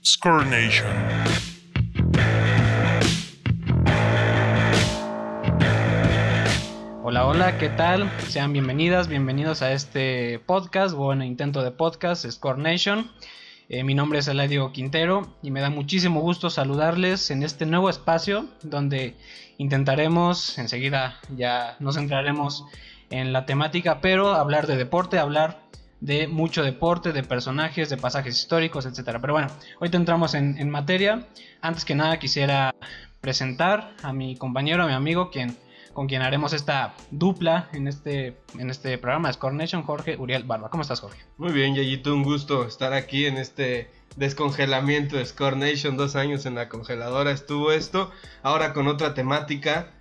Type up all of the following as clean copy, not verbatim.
Score Nation. Hola, hola, ¿qué tal? Sean bienvenidos a este podcast, bueno, intento de podcast, Score Nation. Mi nombre es Eladio Quintero y me da muchísimo gusto saludarles en este nuevo espacio donde intentaremos, enseguida ya nos centraremos en la temática, pero hablar de deporte, hablar de mucho deporte, de personajes, de pasajes históricos, etcétera. Pero bueno, hoy entramos en materia. Antes que nada quisiera presentar a mi compañero, a mi amigo, con quien haremos esta dupla en este programa de Score Nation, Jorge Uriel Barba. ¿Cómo estás, Jorge? Muy bien, Yayito, un gusto estar aquí en este descongelamiento de Score Nation. 2 años en la congeladora estuvo esto, ahora con otra temática,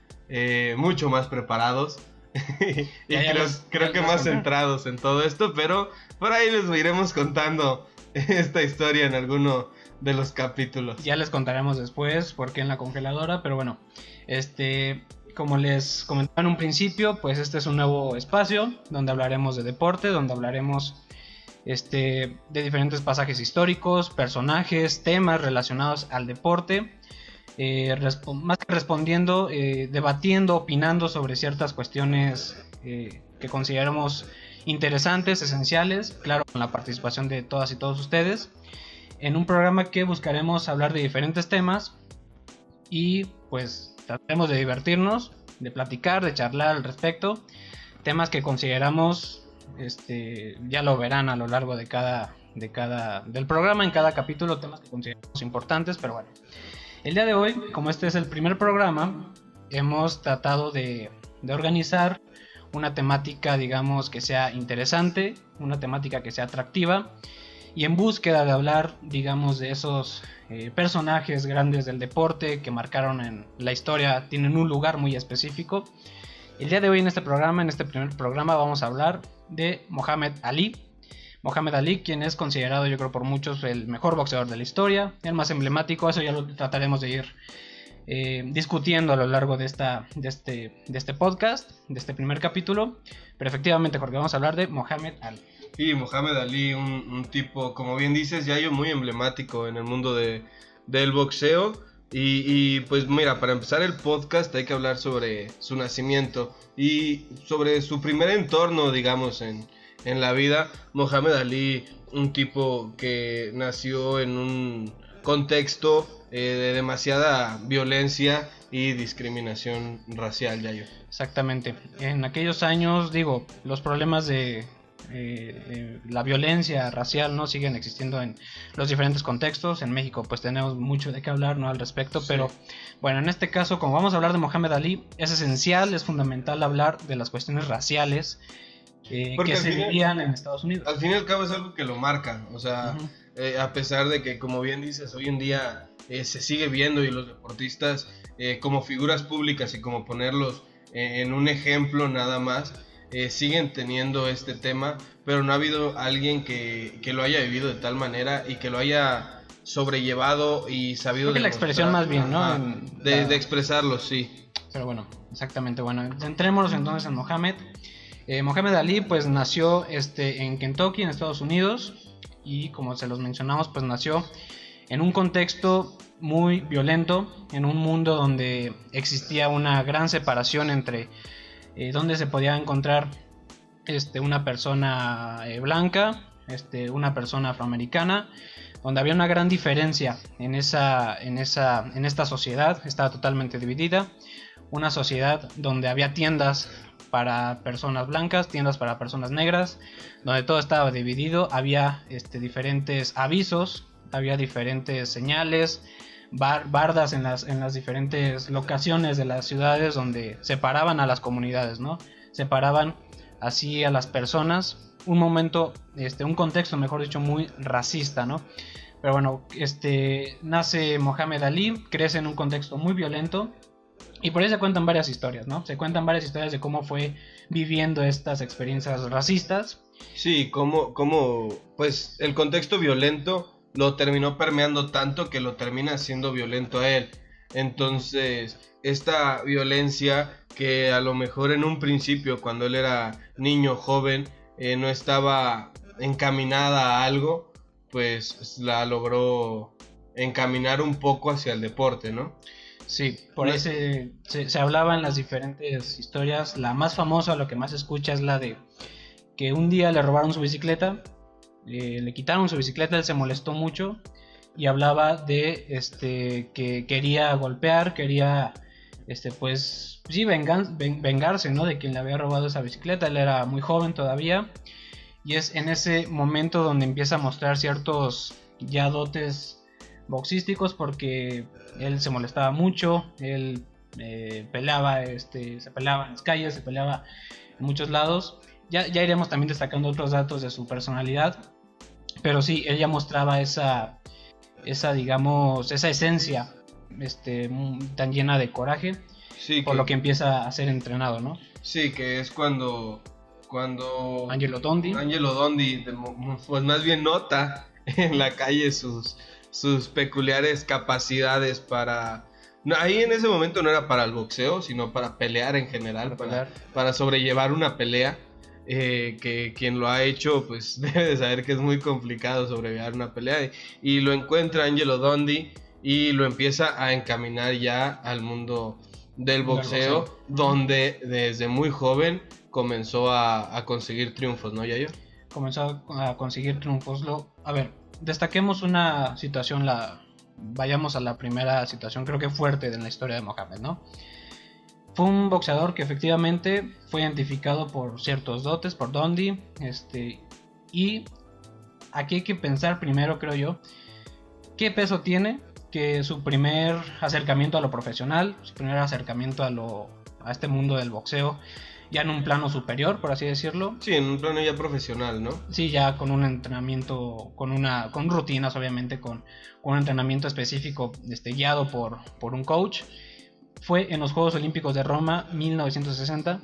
mucho más preparados y creo que más centrados en todo esto, pero por ahí les iremos contando esta historia en alguno de los capítulos. Ya les contaremos después por qué en la congeladora, pero bueno, como les comentaba en un principio, pues este es un nuevo espacio donde hablaremos de deporte, donde hablaremos de diferentes pasajes históricos, personajes, temas relacionados al deporte, más que respondiendo, debatiendo, opinando sobre ciertas cuestiones que consideramos interesantes, esenciales, claro, con la participación de todas y todos ustedes, en un programa que buscaremos hablar de diferentes temas y pues trataremos de divertirnos, de platicar, de charlar al respecto, temas que consideramos, ya lo verán a lo largo del programa, en cada capítulo, temas que consideramos importantes, pero bueno. El día de hoy, como este es el primer programa, hemos tratado de organizar una temática, digamos, que sea interesante, una temática que sea atractiva, y en búsqueda de hablar, digamos, de esos personajes grandes del deporte que marcaron en la historia, tienen un lugar muy específico. El día de hoy en este primer programa, vamos a hablar de Muhammad Ali. Muhammad Ali, quien es considerado, yo creo, por muchos el mejor boxeador de la historia, el más emblemático. Eso ya lo trataremos de ir discutiendo a lo largo de este podcast, de este primer capítulo. Pero efectivamente, Jorge, vamos a hablar de Muhammad Ali. Sí, Muhammad Ali, un tipo, como bien dices, Yayo, muy emblemático en el mundo del boxeo. Y pues mira, para empezar el podcast hay que hablar sobre su nacimiento y sobre su primer entorno, digamos, en la vida. Muhammad Ali, un tipo que nació en un contexto de demasiada violencia y discriminación racial, Yayo. Exactamente. En aquellos años, digo, los problemas de la violencia racial no siguen existiendo en los diferentes contextos. En México pues tenemos mucho de qué hablar, ¿no?, al respecto, sí. Pero bueno, en este caso, como vamos a hablar de Muhammad Ali, es esencial, es fundamental hablar de las cuestiones raciales que se vivían en Estados Unidos. Al fin y al cabo es algo que lo marca, o sea, a pesar de que, como bien dices, hoy en día se sigue viendo y los deportistas como figuras públicas y como ponerlos en un ejemplo nada más, siguen teniendo este tema, pero no ha habido alguien que lo haya vivido de tal manera y que lo haya sobrellevado y sabido de la expresión más bien, ¿no? De expresarlo, sí. Pero bueno, exactamente, bueno, centrémonos entonces en Muhammad. Muhammad Ali pues nació en Kentucky, en Estados Unidos, y como se los mencionamos, pues nació en un contexto muy violento, en un mundo donde existía una gran separación entre donde se podía encontrar una persona blanca, una persona afroamericana, donde había una gran diferencia en esta sociedad. Estaba totalmente dividida, una sociedad donde había tiendas para personas blancas, tiendas para personas negras, donde todo estaba dividido, había diferentes avisos, había diferentes señales, bardas en las diferentes locaciones de las ciudades donde separaban a las comunidades, ¿no? Separaban así a las personas. Un contexto, mejor dicho, muy racista, ¿no? Pero bueno, nace Muhammad Ali, crece en un contexto muy violento. Y por ahí se cuentan varias historias, ¿no? Se cuentan varias historias de cómo fue viviendo estas experiencias racistas. Sí, como pues el contexto violento lo terminó permeando tanto que lo termina haciendo violento a él. Entonces, esta violencia que a lo mejor en un principio, cuando él era niño, joven, no estaba encaminada a algo, pues la logró encaminar un poco hacia el deporte, ¿no? Sí, por ahí se hablaba en las diferentes historias. La más famosa, lo que más se escucha es la de que un día le robaron su bicicleta, le quitaron su bicicleta, él se molestó mucho y hablaba de que quería golpear, quería pues sí, vengarse, ¿no? De quien le había robado esa bicicleta. Él era muy joven todavía y es en ese momento donde empieza a mostrar ciertos ya dotes boxísticos, porque él se molestaba mucho, él peleaba, se peleaba en las calles, se peleaba en muchos lados. Ya iremos también destacando otros datos de su personalidad, pero sí, él ya mostraba esa digamos, esa esencia tan llena de coraje, sí, por lo que empieza a ser entrenado, ¿no? Sí, que es cuando Angelo Dundee, pues más bien nota en la calle sus peculiares capacidades para... No, ahí en ese momento no era para el boxeo, sino para pelear en general, para sobrellevar una pelea, que quien lo ha hecho pues debe de saber que es muy complicado sobrellevar una pelea, y lo encuentra Angelo Dundee y lo empieza a encaminar ya al mundo del boxeo, donde desde muy joven comenzó a conseguir triunfos, ¿no, Yayo? Comenzó a conseguir triunfos. A ver, destaquemos una situación, vayamos a la primera situación, creo que fuerte en la historia de Mohamed, ¿no? Fue un boxeador que efectivamente fue identificado por ciertos dotes, por Dundee, y aquí hay que pensar primero, creo yo, qué peso tiene que su primer acercamiento a lo profesional, su primer acercamiento a este mundo del boxeo, ya en un plano superior, por así decirlo. Sí, en un plano ya profesional, ¿no? Sí, ya con un entrenamiento, con rutinas, obviamente, con un entrenamiento específico, guiado por un coach. Fue en los Juegos Olímpicos de Roma 1960,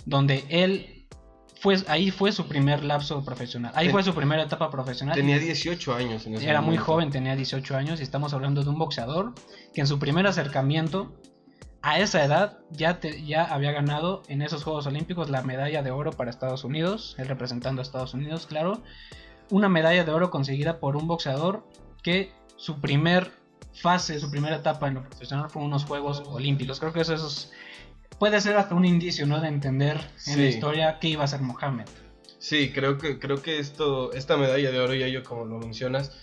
donde ahí fue su primer lapso profesional. Ahí fue su primera etapa profesional. Tenía 18 años en ese Era momento. muy joven, tenía 18 años, y estamos hablando de un boxeador que en su primer acercamiento a esa edad ya había ganado en esos Juegos Olímpicos la medalla de oro para Estados Unidos, él representando a Estados Unidos, claro. Una medalla de oro conseguida por un boxeador que su primera etapa en lo profesional fue unos Juegos Olímpicos. Creo que eso puede ser hasta un indicio, ¿no?, de entender en la historia qué iba a ser Mohamed. Sí, creo que esta medalla de oro, Yayo, como lo mencionas,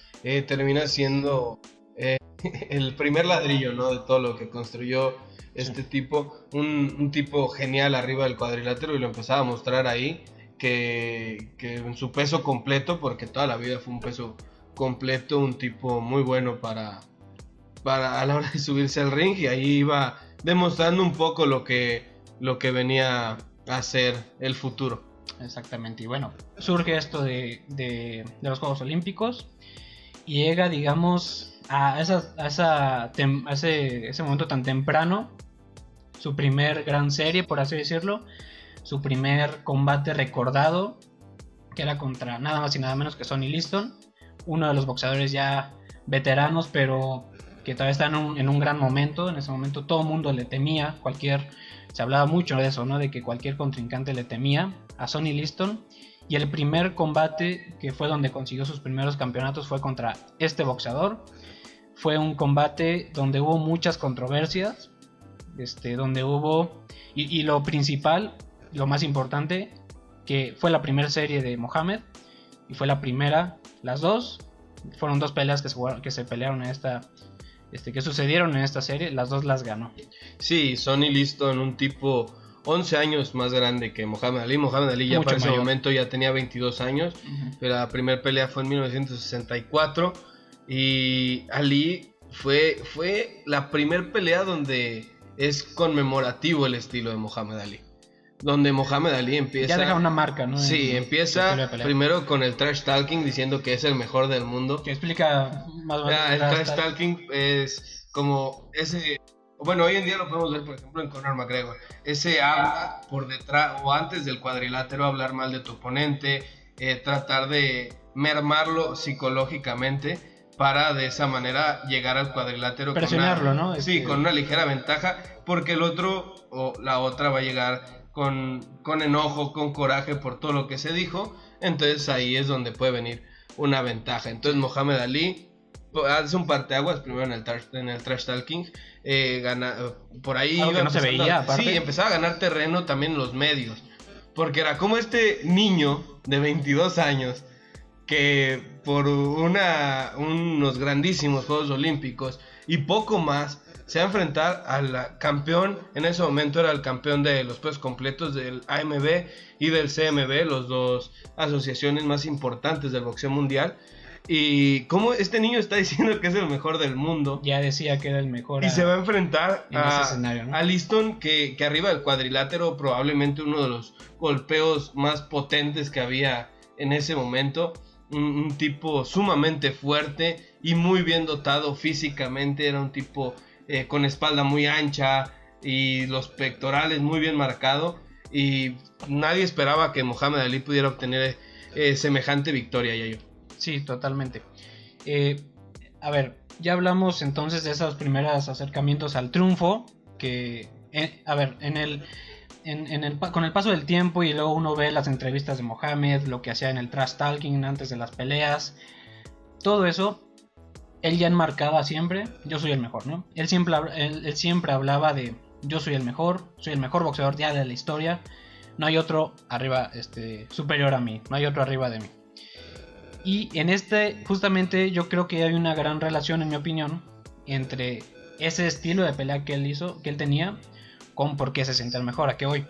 termina siendo el primer ladrillo, ¿no?, de todo lo que construyó este tipo, un tipo genial arriba del cuadrilátero, y lo empezaba a mostrar ahí, que en su peso completo, porque toda la vida fue un peso completo, un tipo muy bueno para a la hora de subirse al ring, y ahí iba demostrando un poco lo que venía a ser el futuro. Exactamente, y bueno, surge esto de los Juegos Olímpicos, y llega, digamos, a ese momento tan temprano, su primer gran serie, por así decirlo, su primer combate recordado, que era contra nada más y nada menos que Sonny Liston, uno de los boxeadores ya veteranos, pero que todavía está en un gran momento. En ese momento todo el mundo le temía, se hablaba mucho de eso, ¿no?, de que cualquier contrincante le temía a Sonny Liston, y el primer combate, que fue donde consiguió sus primeros campeonatos, fue contra este boxeador. Fue un combate donde hubo muchas controversias, donde hubo, y lo principal, lo más importante, que fue la primera serie de Mohamed, y fue fueron dos peleas que se pelearon que sucedieron en esta serie, las dos las ganó. Sí, Sonny Liston, un tipo 11 años más grande que Mohamed Ali. Mohamed Ali ya para ese momento ya tenía 22 años, pero la primera pelea fue en 1964, y Ali fue la primera pelea donde es conmemorativo el estilo de Mohamed Ali, donde Mohamed Ali empieza... Ya deja una marca, ¿no? Sí, empieza primero con el trash talking, diciendo que es el mejor del mundo. Que explica más o menos. El trash talking es como ese... Bueno, hoy en día lo podemos ver, por ejemplo, en Conor McGregor. Ese habla por detrás o antes del cuadrilátero, hablar mal de tu oponente, tratar de mermarlo psicológicamente para de esa manera llegar al cuadrilátero. Presionarlo, ¿no? Sí, con una ligera ventaja, porque el otro o la otra va a llegar con enojo, con coraje por todo lo que se dijo. Entonces ahí es donde puede venir una ventaja. Entonces Mohamed Ali hace un parteaguas primero en el trash talking, por ahí algo iba que no se veía, aparte. Sí, empezaba a ganar terreno también en los medios, porque era como este niño de 22 años que por unos grandísimos Juegos Olímpicos y poco más se va a enfrentar al campeón. En ese momento era el campeón de los pesos completos del AMB y del CMB, los dos asociaciones más importantes del boxeo mundial. Y como este niño está diciendo que es el mejor del mundo, ya decía que era el mejor, y se va a enfrentar ese escenario, ¿no? a Liston, que arriba del cuadrilátero, probablemente uno de los golpeos más potentes que había en ese momento. Un tipo sumamente fuerte y muy bien dotado físicamente. Era un tipo con espalda muy ancha y los pectorales muy bien marcado, y nadie esperaba que Mohamed Ali pudiera obtener semejante victoria, Yayo. Sí, totalmente. A ver, ya hablamos entonces de esos primeros acercamientos al triunfo, que, a ver, con el paso del tiempo y luego uno ve las entrevistas de Mohamed, lo que hacía en el trash talking antes de las peleas, todo eso, él ya enmarcaba siempre, yo soy el mejor, ¿no? Él siempre hablaba de, yo soy el mejor boxeador ya de la historia, no hay otro arriba, superior a mí, no hay otro arriba de mí. Y en justamente yo creo que hay una gran relación, en mi opinión, entre ese estilo de pelea que él tenía, con por qué se siente el mejor a que hoy.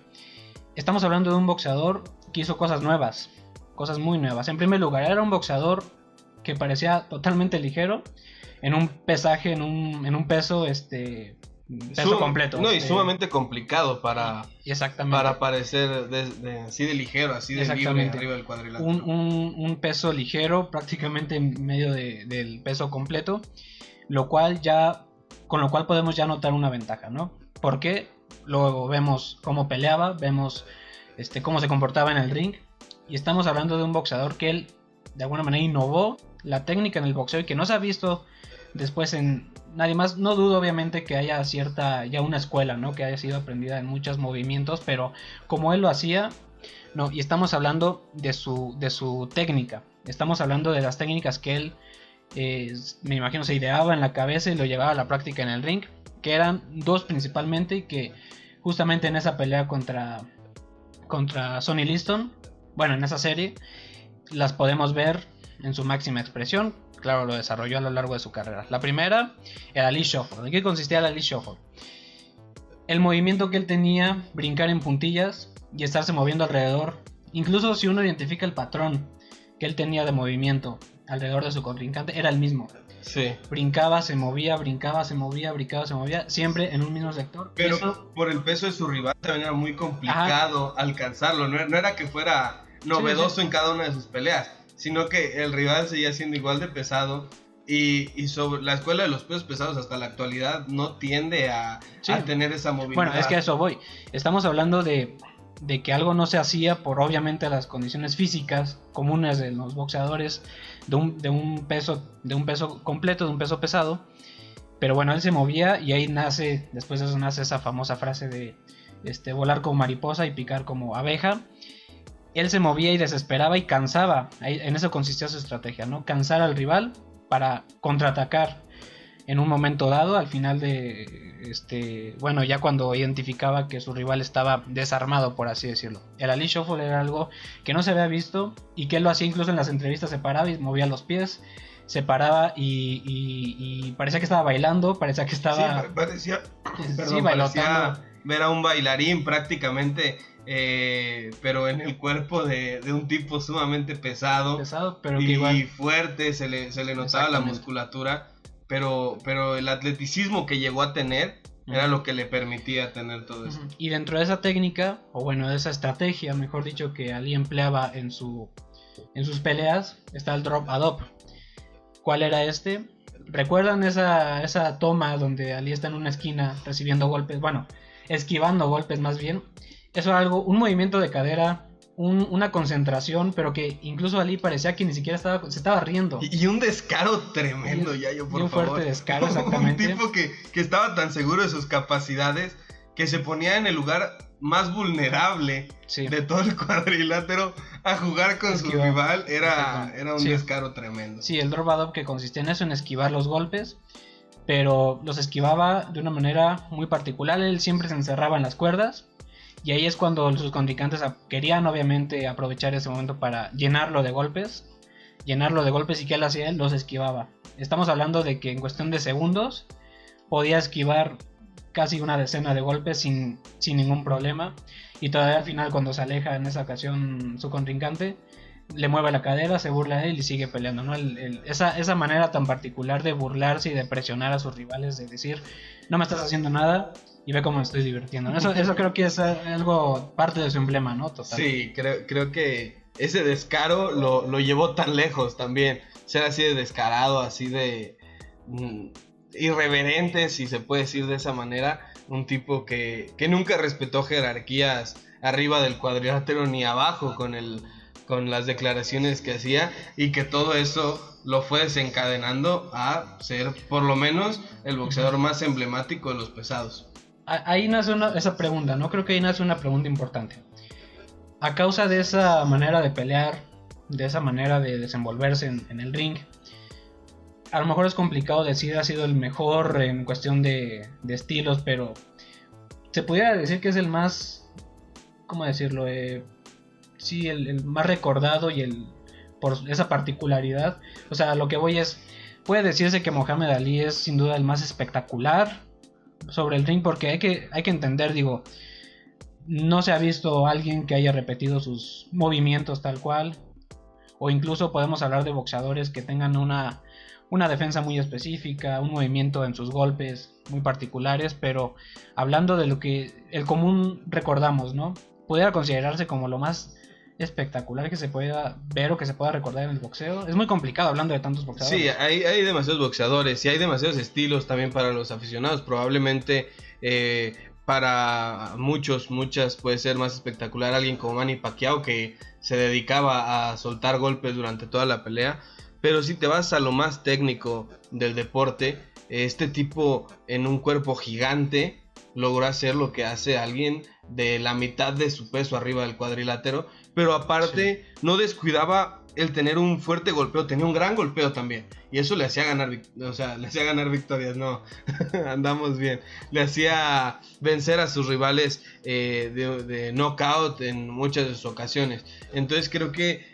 Estamos hablando de un boxeador que hizo cosas nuevas, cosas muy nuevas. En primer lugar, era un boxeador que parecía totalmente ligero en un pesaje, en un peso, peso completo. No, y sumamente complicado para parecer así de ligero, así de libre arriba del cuadrilátero. Un peso ligero, prácticamente en medio del peso completo, con lo cual podemos ya notar una ventaja, ¿no? ¿Por qué? Luego vemos cómo peleaba, vemos cómo se comportaba en el ring, y estamos hablando de un boxeador que él de alguna manera innovó la técnica en el boxeo y que no se ha visto después en nadie más. No dudo obviamente que haya ya una escuela, ¿no?, que haya sido aprendida en muchos movimientos, pero como él lo hacía, no. Y estamos hablando de su técnica, estamos hablando de las técnicas que él me imagino se ideaba en la cabeza y lo llevaba a la práctica en el ring, que eran dos principalmente, y que justamente en esa pelea contra Sonny Liston, bueno, en esa serie, las podemos ver en su máxima expresión. Claro, lo desarrolló a lo largo de su carrera. La primera, el Ali Shuffle. ¿De qué consistía el Ali Shuffle? El movimiento que él tenía, brincar en puntillas y estarse moviendo alrededor. Incluso si uno identifica el patrón que él tenía de movimiento alrededor de su contrincante, era el mismo. Sí. Brincaba, se movía, siempre en un mismo sector. Pero por el peso de su rival también era muy complicado alcanzarlo. No era que fuera novedoso en cada una de sus peleas, sino que el rival seguía siendo igual de pesado. Y sobre la escuela de los pesos pesados hasta la actualidad no tiende a tener esa movilidad. Bueno, es que a eso voy. Estamos hablando de que algo no se hacía por obviamente las condiciones físicas comunes de los boxeadores, de un peso completo, de un peso pesado. Pero bueno, él se movía, y ahí después de eso nace esa famosa frase de volar como mariposa y picar como abeja. Él se movía y desesperaba y cansaba. En eso consistía su estrategia, ¿no? Cansar al rival para contraatacar en un momento dado, al final ya cuando identificaba que su rival estaba desarmado, por así decirlo. El Ali Shuffle era algo que no se había visto, y que él lo hacía incluso en las entrevistas. Se paraba y movía los pies, se paraba y parecía que estaba bailando, parecía que estaba... parecía bailotando. Ver a un bailarín prácticamente, pero en el cuerpo de un tipo sumamente pesado pero que igual fuerte, se le notaba la musculatura, pero el atleticismo que llegó a tener era lo que le permitía tener todo eso. Y dentro de esa técnica, o bueno, de esa estrategia, mejor dicho, que Ali empleaba en sus peleas, está el drop adop. ¿Cuál era este? ¿Recuerdan esa toma donde Ali está en una esquina recibiendo golpes? Bueno, esquivando golpes más bien. Eso era un movimiento de cadera, una concentración, pero que incluso Ali parecía que ni siquiera se estaba riendo. Y un descaro tremendo, Yayo, por favor. Un fuerte descaro, exactamente. Un tipo que estaba tan seguro de sus capacidades que se ponía en el lugar más vulnerable de todo el cuadrilátero a jugar con su rival era un descaro tremendo. Sí, el drop adopt, que consistía en eso, en esquivar los golpes, pero los esquivaba de una manera muy particular. Él siempre se encerraba en las cuerdas, y ahí es cuando sus contrincantes querían obviamente aprovechar ese momento para llenarlo de golpes. ¿Y qué él hacía? Él los esquivaba. Estamos hablando de que en cuestión de segundos podía esquivar casi una decena de golpes sin ningún problema. Y todavía al final, cuando se aleja en esa ocasión su contrincante, le mueve la cadera, se burla de él y sigue peleando, ¿no? Esa manera tan particular de burlarse y de presionar a sus rivales, de decir, no me estás haciendo nada y ve cómo me estoy divirtiendo, ¿no? Eso creo que es algo parte de su emblema, ¿no? Total. Sí, creo que ese descaro lo llevó tan lejos también. Ser así de descarado, así de irreverente, si se puede decir de esa manera. Un tipo que nunca respetó jerarquías arriba del cuadrilátero ni abajo con las declaraciones que hacía, y que todo eso lo fue desencadenando a ser por lo menos el boxeador más emblemático de los pesados. Ahí nace esa pregunta, ¿no? Creo que ahí nace una pregunta importante. A causa de esa manera de pelear, de esa manera de desenvolverse en el ring, a lo mejor es complicado decir ha sido el mejor en cuestión de estilos, pero se pudiera decir que es el más, ¿cómo decirlo? Sí, el más recordado y por esa particularidad. O sea, lo que voy es, puede decirse que Mohamed Ali es sin duda el más espectacular sobre el ring, porque hay que entender, digo, no se ha visto alguien que haya repetido sus movimientos tal cual, o incluso podemos hablar de boxeadores que tengan una defensa muy específica, un movimiento en sus golpes muy particulares, pero hablando de lo que el común recordamos, ¿no? Pudiera considerarse como lo más espectacular que se pueda ver o que se pueda recordar en el boxeo. Es muy complicado hablando de tantos boxeadores. Sí, hay demasiados boxeadores y hay demasiados estilos también para los aficionados. Probablemente para muchas puede ser más espectacular alguien como Manny Pacquiao, que se dedicaba a soltar golpes durante toda la pelea. Pero si te vas a lo más técnico del deporte, este tipo en un cuerpo gigante logró hacer lo que hace alguien de la mitad de su peso arriba del cuadrilátero, pero aparte no descuidaba el tener un fuerte golpeo, tenía un gran golpeo también, y eso le hacía ganar, victorias, no, andamos bien, le hacía vencer a sus rivales de knockout en muchas de sus ocasiones. Entonces creo que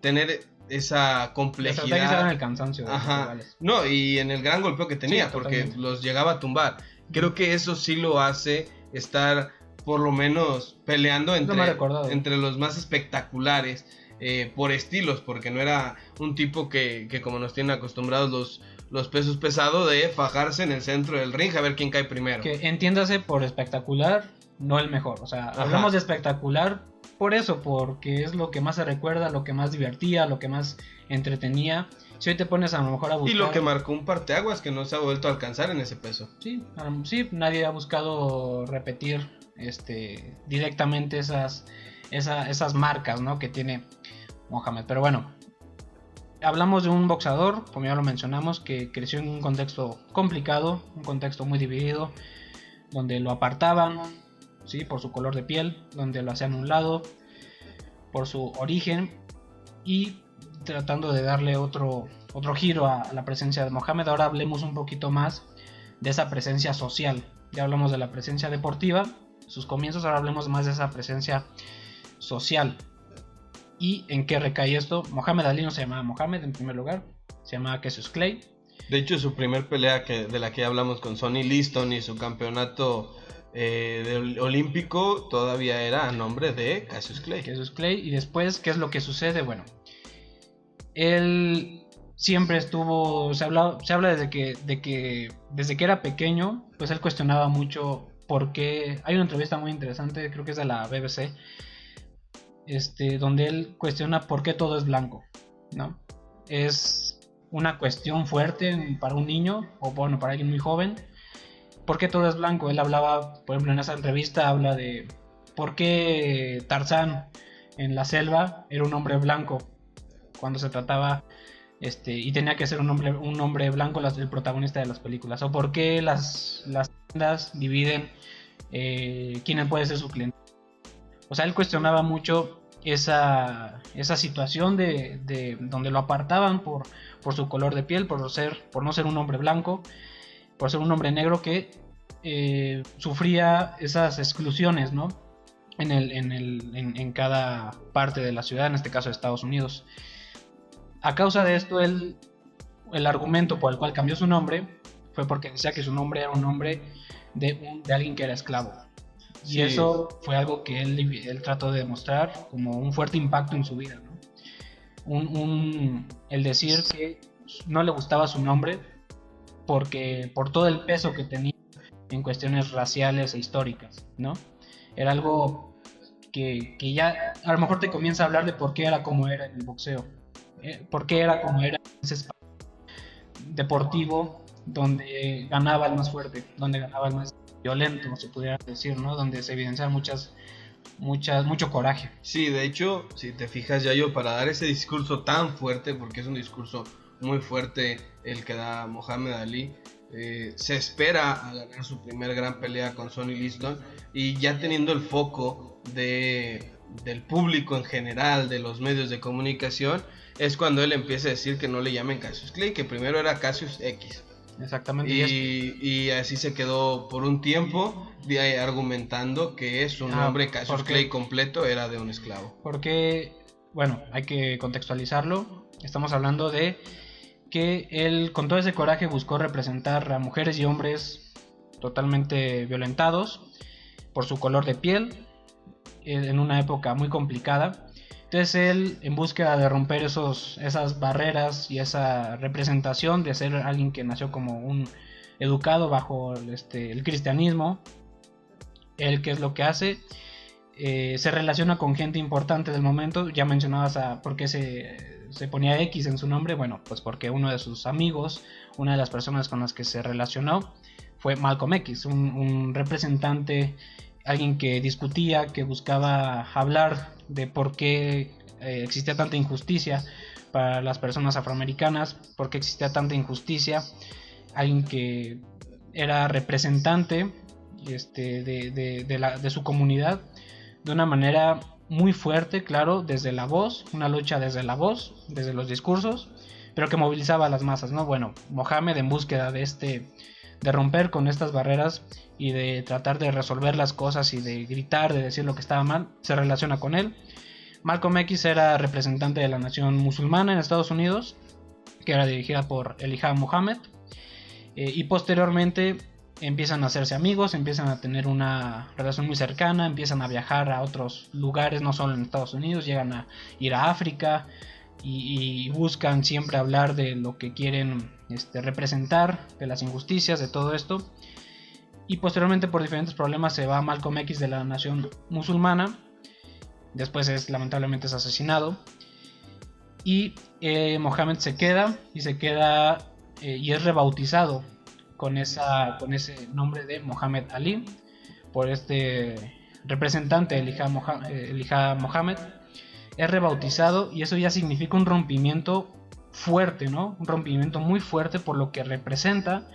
tener esa complejidad en el cansancio de los rivales. No, y en el gran golpeo que tenía, sí, porque los llegaba a tumbar. Creo que eso sí lo hace estar por lo menos peleando entre los más espectaculares por estilos, porque no era un tipo que como nos tienen acostumbrados los pesos pesados, de fajarse en el centro del ring a ver quién cae primero. Que entiéndase por espectacular, no el mejor. O sea, hablamos de espectacular por eso, porque es lo que más se recuerda, lo que más divertía, lo que más entretenía. Si hoy te pones a lo mejor a buscar... Y lo que marcó un parteaguas que no se ha vuelto a alcanzar en ese peso. Sí, nadie ha buscado repetir directamente esas marcas, ¿no?, que tiene Mohamed. Pero bueno, hablamos de un boxeador, como ya lo mencionamos, que creció en un contexto complicado, un contexto muy dividido, donde lo apartaban, ¿sí?, por su color de piel, donde lo hacían a un lado, por su origen, y tratando de darle otro giro a la presencia de Mohamed. Ahora hablemos un poquito más de esa presencia social. Ya hablamos de la presencia deportiva, sus comienzos, ahora hablemos más de esa presencia social. ¿Y en qué recae esto? Mohamed Ali no se llamaba Mohamed en primer lugar, se llamaba Cassius Clay. De hecho, su primer pelea de la que hablamos con Sonny Liston y su campeonato olímpico todavía era a nombre de Cassius Clay. Y después, ¿qué es lo que sucede? Bueno, él siempre estuvo, se habla desde que era pequeño, pues él cuestionaba mucho por qué. Hay una entrevista muy interesante, creo que es de la BBC, donde él cuestiona por qué todo es blanco, ¿no? Es una cuestión fuerte para un niño, o bueno, para alguien muy joven. ¿Por qué todo es blanco? Él hablaba, por ejemplo, en esa entrevista habla de por qué Tarzán en la selva era un hombre blanco cuando se trataba y tenía que ser un hombre blanco el protagonista de las películas, o por qué las tiendas dividen quién puede ser su cliente. O sea, él cuestionaba mucho esa situación de donde lo apartaban por su color de piel, por no ser un hombre blanco, por ser un hombre negro que sufría esas exclusiones, ¿no? En cada parte de la ciudad, en este caso de Estados Unidos. A causa de esto, el argumento por el cual cambió su nombre fue porque decía que su nombre era un nombre de alguien que era esclavo. Y sí, eso fue algo que él trató de demostrar como un fuerte impacto en su vida, ¿no? El decir que no le gustaba su nombre por todo el peso que tenía en cuestiones raciales e históricas, ¿no? Era algo que ya a lo mejor te comienza a hablar de por qué era como era en el boxeo, por qué era como era en ese espacio deportivo donde ganaba el más fuerte, donde ganaba el más violento, se pudiera decir, ¿no? Donde se evidencian mucho coraje. Sí, de hecho, si te fijas, Yayo, para dar ese discurso tan fuerte, porque es un discurso muy fuerte el que da Muhammad Ali, se espera a ganar su primer gran pelea con Sonny Liston, y ya teniendo el foco del público en general, de los medios de comunicación, es cuando él empieza a decir que no le llamen Cassius Clay, que primero era Cassius X. Exactamente. Y así se quedó por un tiempo argumentando que su nombre Cassius Clay completo era de un esclavo. Porque, bueno, hay que contextualizarlo. Estamos hablando de que él con todo ese coraje buscó representar a mujeres y hombres totalmente violentados por su color de piel en una época muy complicada. Entonces él, en búsqueda de romper esas barreras y esa representación de ser alguien que nació como un educado bajo el cristianismo, él, ¿qué es lo que hace? Se relaciona con gente importante del momento. Ya mencionabas por qué se ponía X en su nombre. Bueno, pues porque uno de sus amigos, una de las personas con las que se relacionó, fue Malcolm X, un representante, alguien que discutía, que buscaba hablar de por qué existía tanta injusticia para las personas afroamericanas, por qué existía tanta injusticia, alguien que era representante de su comunidad de una manera muy fuerte, claro, desde la voz, una lucha desde la voz, desde los discursos, pero que movilizaba a las masas, ¿no? Bueno, Mohamed, en búsqueda de romper con estas barreras y de tratar de resolver las cosas y de gritar, de decir lo que estaba mal, se relaciona con él. Malcolm X era representante de la nación musulmana en Estados Unidos, que era dirigida por Elijah Muhammad, y posteriormente empiezan a hacerse amigos, empiezan a tener una relación muy cercana, empiezan a viajar a otros lugares, no solo en Estados Unidos, llegan a ir a África y buscan siempre hablar de lo que quieren representar, de las injusticias, de todo esto. Y posteriormente, por diferentes problemas, se va Malcolm X de la nación musulmana. Después lamentablemente es asesinado. Y Mohamed se queda y es rebautizado con ese nombre de Muhammad Ali por este representante, Elijah Muhammad. Es rebautizado y eso ya significa un rompimiento fuerte, ¿no? Un rompimiento muy fuerte por lo que representa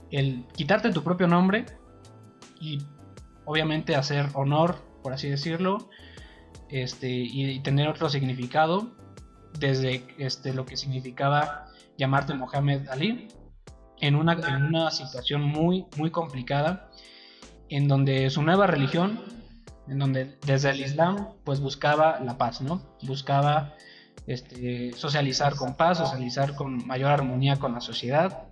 el quitarte tu propio nombre y obviamente hacer honor, por así decirlo, y tener otro significado desde lo que significaba llamarte Muhammad Ali en una situación muy, muy complicada, en donde su nueva religión, en donde desde el Islam pues buscaba la paz, ¿no? Buscaba socializar con paz, socializar con mayor armonía con la sociedad,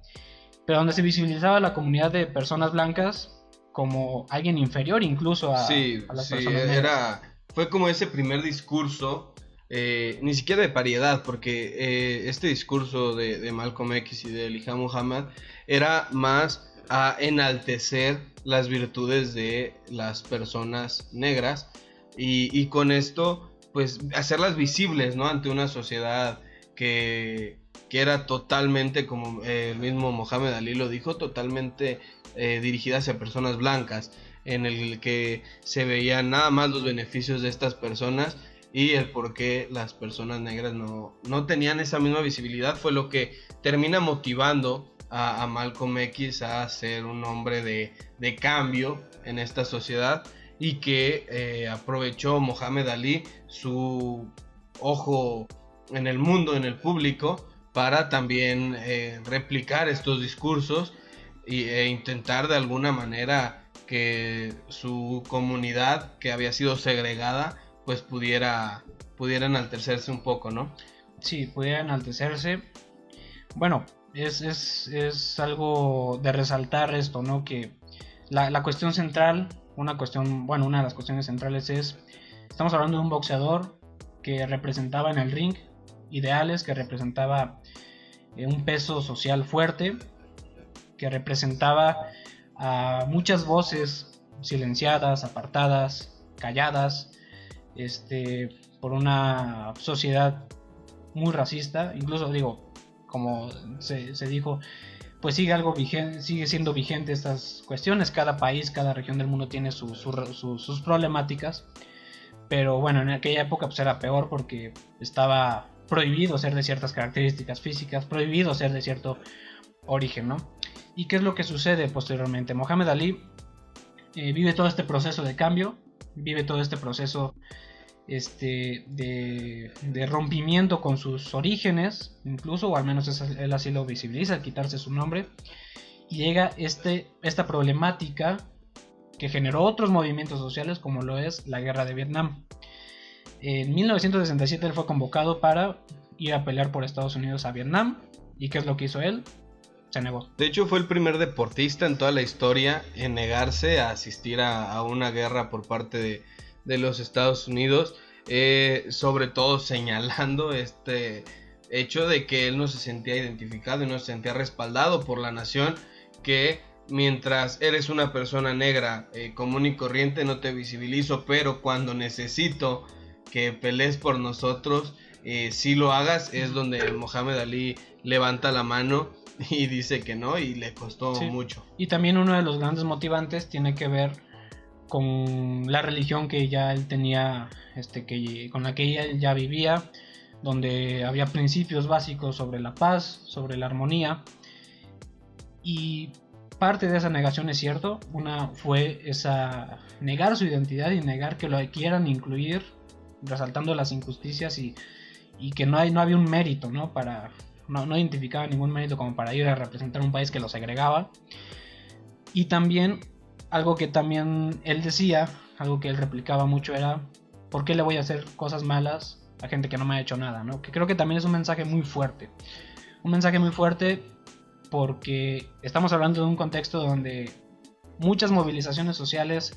pero donde se visibilizaba la comunidad de personas blancas como alguien inferior incluso a las personas negras. Fue como ese primer discurso, ni siquiera de paridad, porque este discurso de Malcolm X y de Elijah Muhammad era más a enaltecer las virtudes de las personas negras y con esto pues hacerlas visibles, ¿no? Ante una sociedad que era totalmente, como el mismo Muhammad Ali lo dijo, totalmente dirigida hacia personas blancas, en el que se veían nada más los beneficios de estas personas y el por qué las personas negras no tenían esa misma visibilidad. Fue lo que termina motivando a Malcolm X a ser un hombre de cambio en esta sociedad y que aprovechó Mohamed Ali su ojo en el mundo, en el público, para también replicar estos discursos e intentar de alguna manera que su comunidad, que había sido segregada, pues pudiera enaltecerse un poco, ¿no? Sí, pudiera enaltecerse. Bueno, es algo de resaltar esto, ¿no? Que la cuestión central, una de las cuestiones centrales estamos hablando de un boxeador que representaba en el ring ideales, que representaba un peso social fuerte, que representaba a muchas voces silenciadas, apartadas, calladas, por una sociedad muy racista. Incluso digo, como se dijo, pues sigue siendo vigente estas cuestiones. Cada país, cada región del mundo tiene sus problemáticas, pero bueno, en aquella época pues era peor porque estaba prohibido ser de ciertas características físicas, prohibido ser de cierto origen, ¿no? ¿Y qué es lo que sucede posteriormente? Mohamed Ali vive todo este proceso de cambio, vive todo este proceso de rompimiento con sus orígenes, incluso, o al menos él así lo visibiliza al quitarse su nombre, y llega esta problemática que generó otros movimientos sociales, como lo es la guerra de Vietnam. En 1967 él fue convocado para ir a pelear por Estados Unidos a Vietnam. ¿Y qué es lo que hizo él? Se negó. De hecho, fue el primer deportista en toda la historia en negarse a asistir a una guerra por parte de los Estados Unidos, sobre todo señalando este hecho de que él no se sentía identificado y no se sentía respaldado por la nación, que mientras eres una persona negra común y corriente no te visibilizo, pero cuando necesito que pelees por nosotros, si lo hagas. Es donde Mohamed Ali levanta la mano y dice que no, y le costó mucho. Y también uno de los grandes motivantes tiene que ver con la religión que ya él tenía, con la que él ya vivía, donde había principios básicos sobre la paz, sobre la armonía. Y parte de esa negación es cierto. Una fue esa negar su identidad y negar que lo quieran incluir, resaltando las injusticias y que no había un mérito, ¿no? No identificaba ningún mérito como para ir a representar un país que lo segregaba. Y también algo que también él decía, algo que él replicaba mucho, era: ¿por qué le voy a hacer cosas malas a gente que no me ha hecho nada, ¿no? Que creo que también es un mensaje muy fuerte. Un mensaje muy fuerte porque estamos hablando de un contexto donde muchas movilizaciones sociales,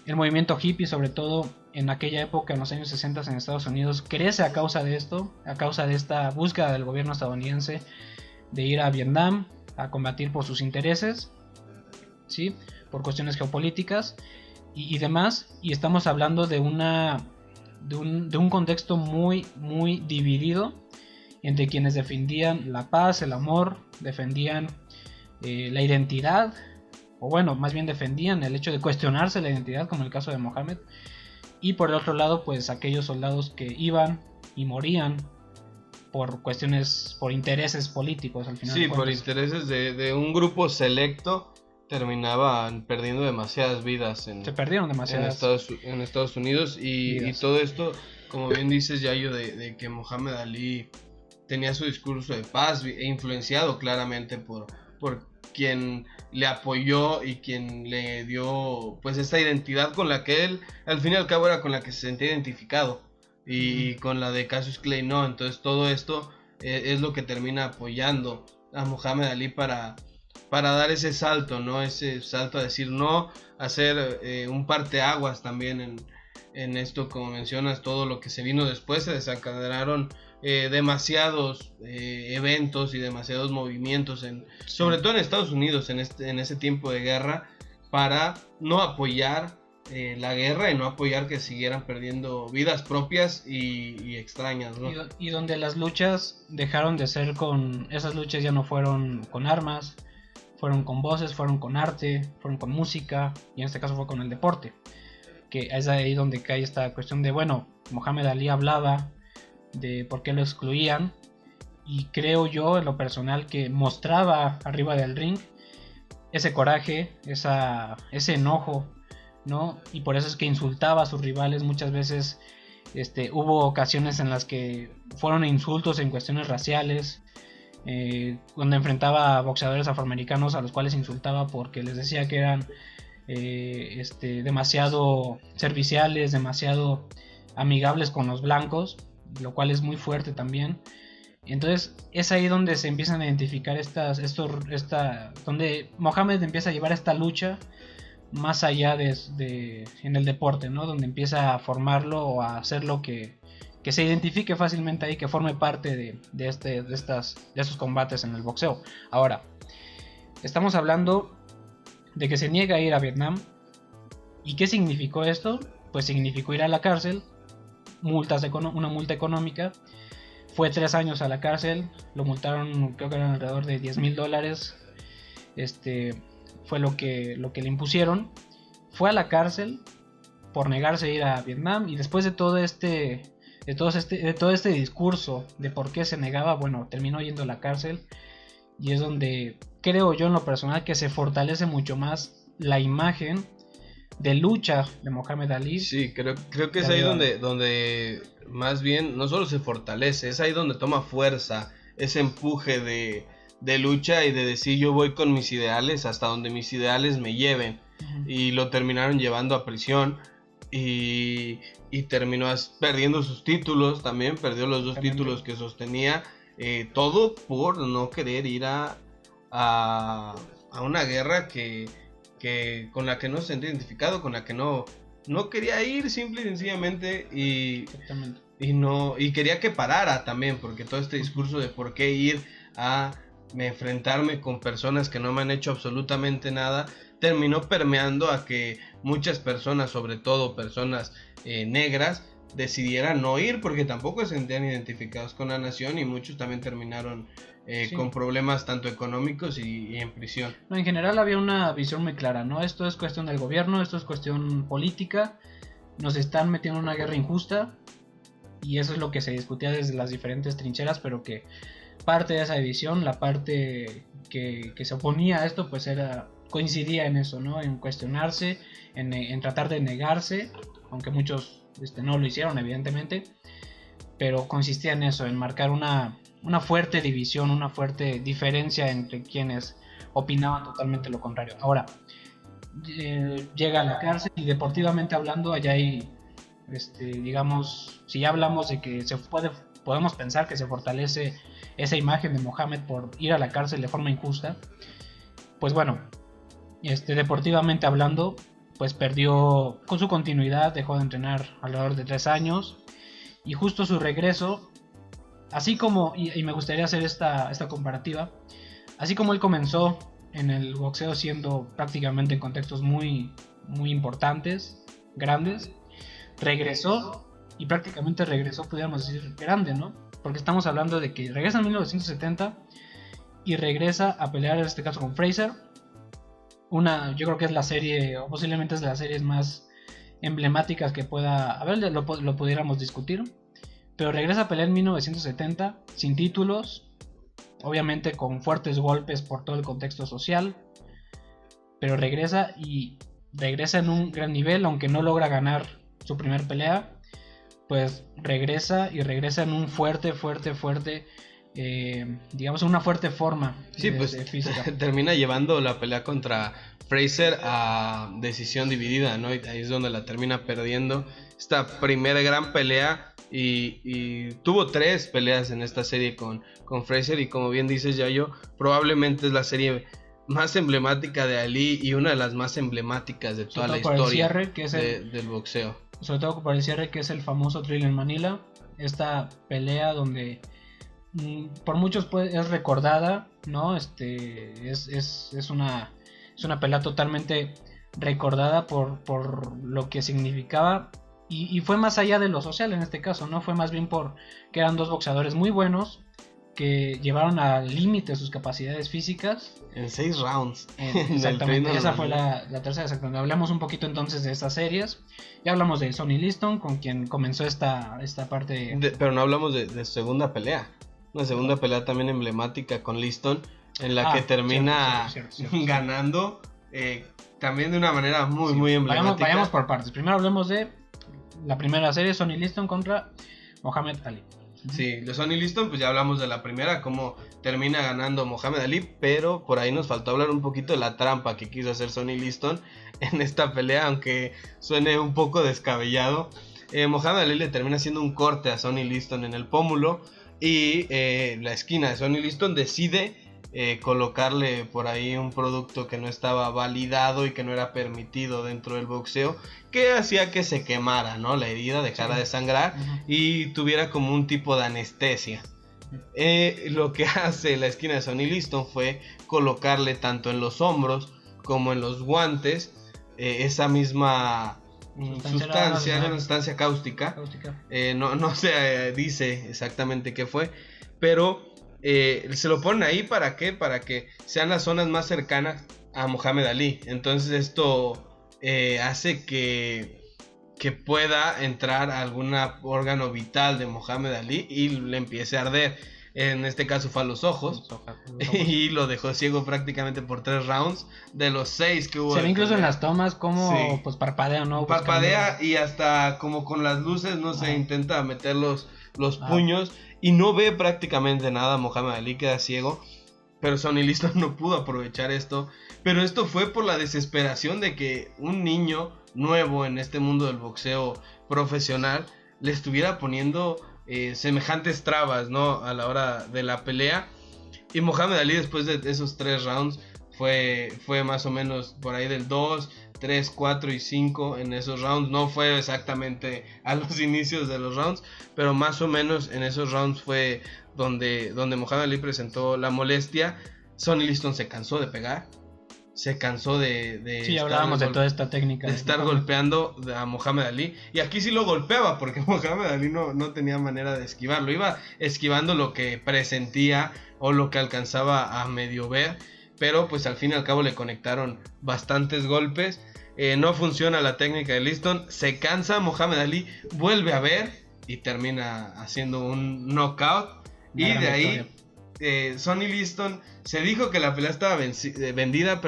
el movimiento hippie sobre todo en aquella época, en los años 60 en Estados Unidos, crece a causa de esto, a causa de esta búsqueda del gobierno estadounidense de ir a Vietnam a combatir por sus intereses, ¿sí? Por cuestiones geopolíticas y demás. Y estamos hablando de un contexto muy, muy dividido entre quienes defendían la paz, el amor, defendían la identidad, o bueno, más bien defendían el hecho de cuestionarse la identidad, como el caso de Mohamed. Y por el otro lado, pues aquellos soldados que iban y morían por cuestiones, por intereses políticos al final. Sí, por intereses de un grupo selecto, terminaban perdiendo demasiadas vidas. Se perdieron demasiadas en Estados Unidos y todo esto, como bien dices, Yayo, de que Mohamed Ali tenía su discurso de paz, influenciado claramente por quien le apoyó y quien le dio pues esta identidad con la que él, al fin y al cabo, era con la que se sentía identificado, y con la de Cassius Clay no. Entonces todo esto es lo que termina apoyando a Mohamed Ali para dar ese salto, ¿no? Ese salto a decir no, hacer un parteaguas también en esto, como mencionas, todo lo que se vino después. Se desencadenaron demasiados eventos y demasiados movimientos, sobre todo en Estados Unidos en ese tiempo de guerra, para no apoyar la guerra y no apoyar que siguieran perdiendo vidas propias y extrañas, ¿no? Y donde las luchas dejaron de ser esas luchas ya no fueron con armas, fueron con voces, fueron con arte, fueron con música, y en este caso fue con el deporte, que es ahí donde cae esta cuestión de, bueno, Mohamed Ali hablaba de por qué lo excluían, y creo yo en lo personal que mostraba arriba del ring ese coraje, ese enojo ¿no? Y por eso es que insultaba a sus rivales. Muchas veces hubo ocasiones en las que fueron insultos en cuestiones raciales, donde enfrentaba a boxeadores afroamericanos a los cuales insultaba porque les decía que eran demasiado serviciales, demasiado amigables con los blancos, lo cual es muy fuerte también. Entonces es ahí donde se empiezan a identificar donde Mohamed empieza a llevar esta lucha más allá en el deporte, ¿no? Donde empieza a formarlo o a hacerlo que se identifique fácilmente ahí, que forme parte de estos combates en el boxeo. Ahora, estamos hablando de que se niega a ir a Vietnam. ¿Y qué significó esto? Pues significó ir a la cárcel, una multa económica. Fue 3 años a la cárcel, lo multaron, creo que eran alrededor de $10,000. Fue lo que le impusieron. Fue a la cárcel por negarse a ir a Vietnam, y después de todo este discurso de por qué se negaba, bueno, terminó yendo a la cárcel, y es donde creo yo en lo personal que se fortalece mucho más la imagen de lucha de Mohamed Ali. Sí, creo que es ahí donde más bien no solo se fortalece, es ahí donde toma fuerza ese empuje de lucha y de decir yo voy con mis ideales hasta donde mis ideales me lleven. Uh-huh. Y lo terminaron llevando a prisión y terminó perdiendo sus títulos también, perdió los 2 títulos que sostenía, todo por no querer ir a una guerra que con la que no se sentía identificado, con la que no quería ir simple y sencillamente, y quería que parara también, porque todo este discurso de por qué ir a enfrentarme con personas que no me han hecho absolutamente nada terminó permeando a que muchas personas, sobre todo personas negras, decidieran no ir porque tampoco se sentían identificados con la nación, y muchos también terminaron con problemas tanto económicos y en prisión. No, en general había una visión muy clara, ¿no? Esto es cuestión del gobierno, esto es cuestión política, nos están metiendo en una guerra injusta, y eso es lo que se discutía desde las diferentes trincheras, pero que parte de esa división, la parte que se oponía a esto, pues coincidía en eso, ¿no? En cuestionarse, en tratar de negarse, aunque muchos no lo hicieron evidentemente, pero consistía en eso, en marcar una fuerte división, una fuerte diferencia entre quienes opinaban totalmente lo contrario. Ahora, llega a la cárcel, y deportivamente hablando, allá hay, digamos, si ya hablamos de que podemos pensar que se fortalece esa imagen de Mohamed por ir a la cárcel de forma injusta, pues bueno, deportivamente hablando, pues perdió con su continuidad, dejó de entrenar alrededor de 3 años, y justo su regreso, así como, y me gustaría hacer esta comparativa, así como él comenzó en el boxeo siendo prácticamente en contextos muy, muy importantes, grandes, regresó, y prácticamente regresó, podríamos decir, grande, ¿no? Porque estamos hablando de que regresa en 1970 y regresa a pelear, en este caso con Frazier, yo creo que es la serie, o posiblemente es de las series más emblemáticas que pueda haber, lo pudiéramos discutir, pero regresa a pelear en 1970 sin títulos, obviamente con fuertes golpes por todo el contexto social, pero regresa en un gran nivel, aunque no logra ganar su primer pelea, pues regresa en un fuerte, digamos una fuerte forma. Sí, pues física. Termina llevando la pelea contra Frazier a decisión dividida, ¿no? Y ahí es donde la termina perdiendo. Esta primera gran pelea, y tuvo 3 peleas en esta serie con Frazier, y como bien dices, Yayo, probablemente es la serie más emblemática de Ali y una de las más emblemáticas de toda la historia del boxeo. Sobre todo por el cierre, que es el famoso Thriller Manila, esta pelea donde por muchos es recordada, ¿no? Es una pelea totalmente recordada por lo que significaba, y fue más allá de lo social en este caso, ¿no? Fue más bien que eran 2 boxeadores muy buenos que llevaron al límite sus capacidades físicas. En 6 rounds. Exactamente, esa fue la tercera, exactamente. Hablamos un poquito entonces de estas series. Ya hablamos de Sonny Liston, con quien comenzó esta parte. Pero no hablamos de segunda pelea. Una segunda pelea también emblemática con Liston, en la que termina cierto. Ganando también de una manera muy emblemática. Vayamos por partes. Primero hablemos de la primera serie, Sonny Liston contra Muhammad Ali. Sí, de Sonny Liston, pues ya hablamos de la primera, cómo termina ganando Muhammad Ali, pero por ahí nos faltó hablar un poquito de la trampa que quiso hacer Sonny Liston en esta pelea, aunque suene un poco descabellado. Muhammad Ali le termina haciendo un corte a Sonny Liston en el pómulo y la esquina de Sonny Liston decide colocarle por ahí un producto que no estaba validado y que no era permitido dentro del boxeo, que hacía que se quemara, ¿no? La herida dejara de sangrar y tuviera como un tipo de anestesia. Lo que hace la esquina de Sonny Liston fue colocarle tanto en los hombros como en los guantes esa misma sustancia, una sustancia cáustica. No se dice exactamente qué fue, pero se lo ponen ahí ¿para qué? Para que sean las zonas más cercanas a Muhammad Ali. Entonces esto hace que pueda entrar algún órgano vital de Muhammad Ali y le empiece a arder. En este caso fue a los ojos. Y lo dejó ciego prácticamente por 3 rounds de los 6 que hubo. Se ve incluso en las tomas como pues parpadea, ¿no? Parpadea y hasta como con las luces, no sé, intenta meter los puños y no ve prácticamente nada. Muhammad Ali queda ciego, pero Sonny Liston no pudo aprovechar esto. Pero esto fue por la desesperación de que un niño nuevo en este mundo del boxeo profesional le estuviera poniendo semejantes trabas, ¿no? A la hora de la pelea. Y Muhammad Ali, después de esos 3 rounds, fue más o menos por ahí del 2, 3, 4 y 5 en esos rounds. No fue exactamente a los inicios de los rounds, pero más o menos en esos rounds fue donde Muhammad Ali presentó la molestia. Sonny Liston se cansó de pegar, se cansó de sí, hablábamos de toda esta técnica de estar golpeando a Muhammad Ali, y aquí sí lo golpeaba porque Muhammad Ali no tenía manera de esquivarlo, iba esquivando lo que presentía o lo que alcanzaba a medio ver, pero pues al fin y al cabo le conectaron bastantes golpes. No funciona la técnica de Liston, se cansa Muhammad Ali, vuelve a ver y termina haciendo un knockout. Y de ahí Sonny Liston se dijo que la pelea estaba vendida,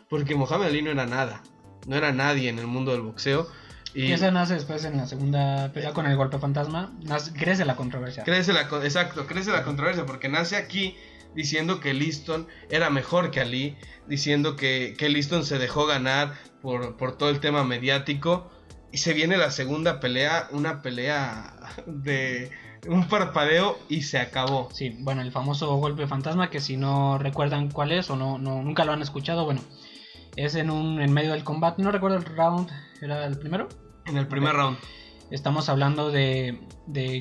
porque Muhammad Ali no era nada, no era nadie en el mundo del boxeo. Y esa nace después en la segunda pelea con el golpe fantasma, crece la controversia. Crece la controversia porque nace aquí diciendo que Liston era mejor que Ali, diciendo que Liston se dejó ganar por todo el tema mediático. Y se viene la segunda pelea, una pelea de un parpadeo y se acabó. Sí, bueno, el famoso golpe fantasma, que si no recuerdan cuál es o nunca lo han escuchado, bueno, es en medio del combate, no recuerdo el round, ¿era el primero? En el primer round. Estamos hablando de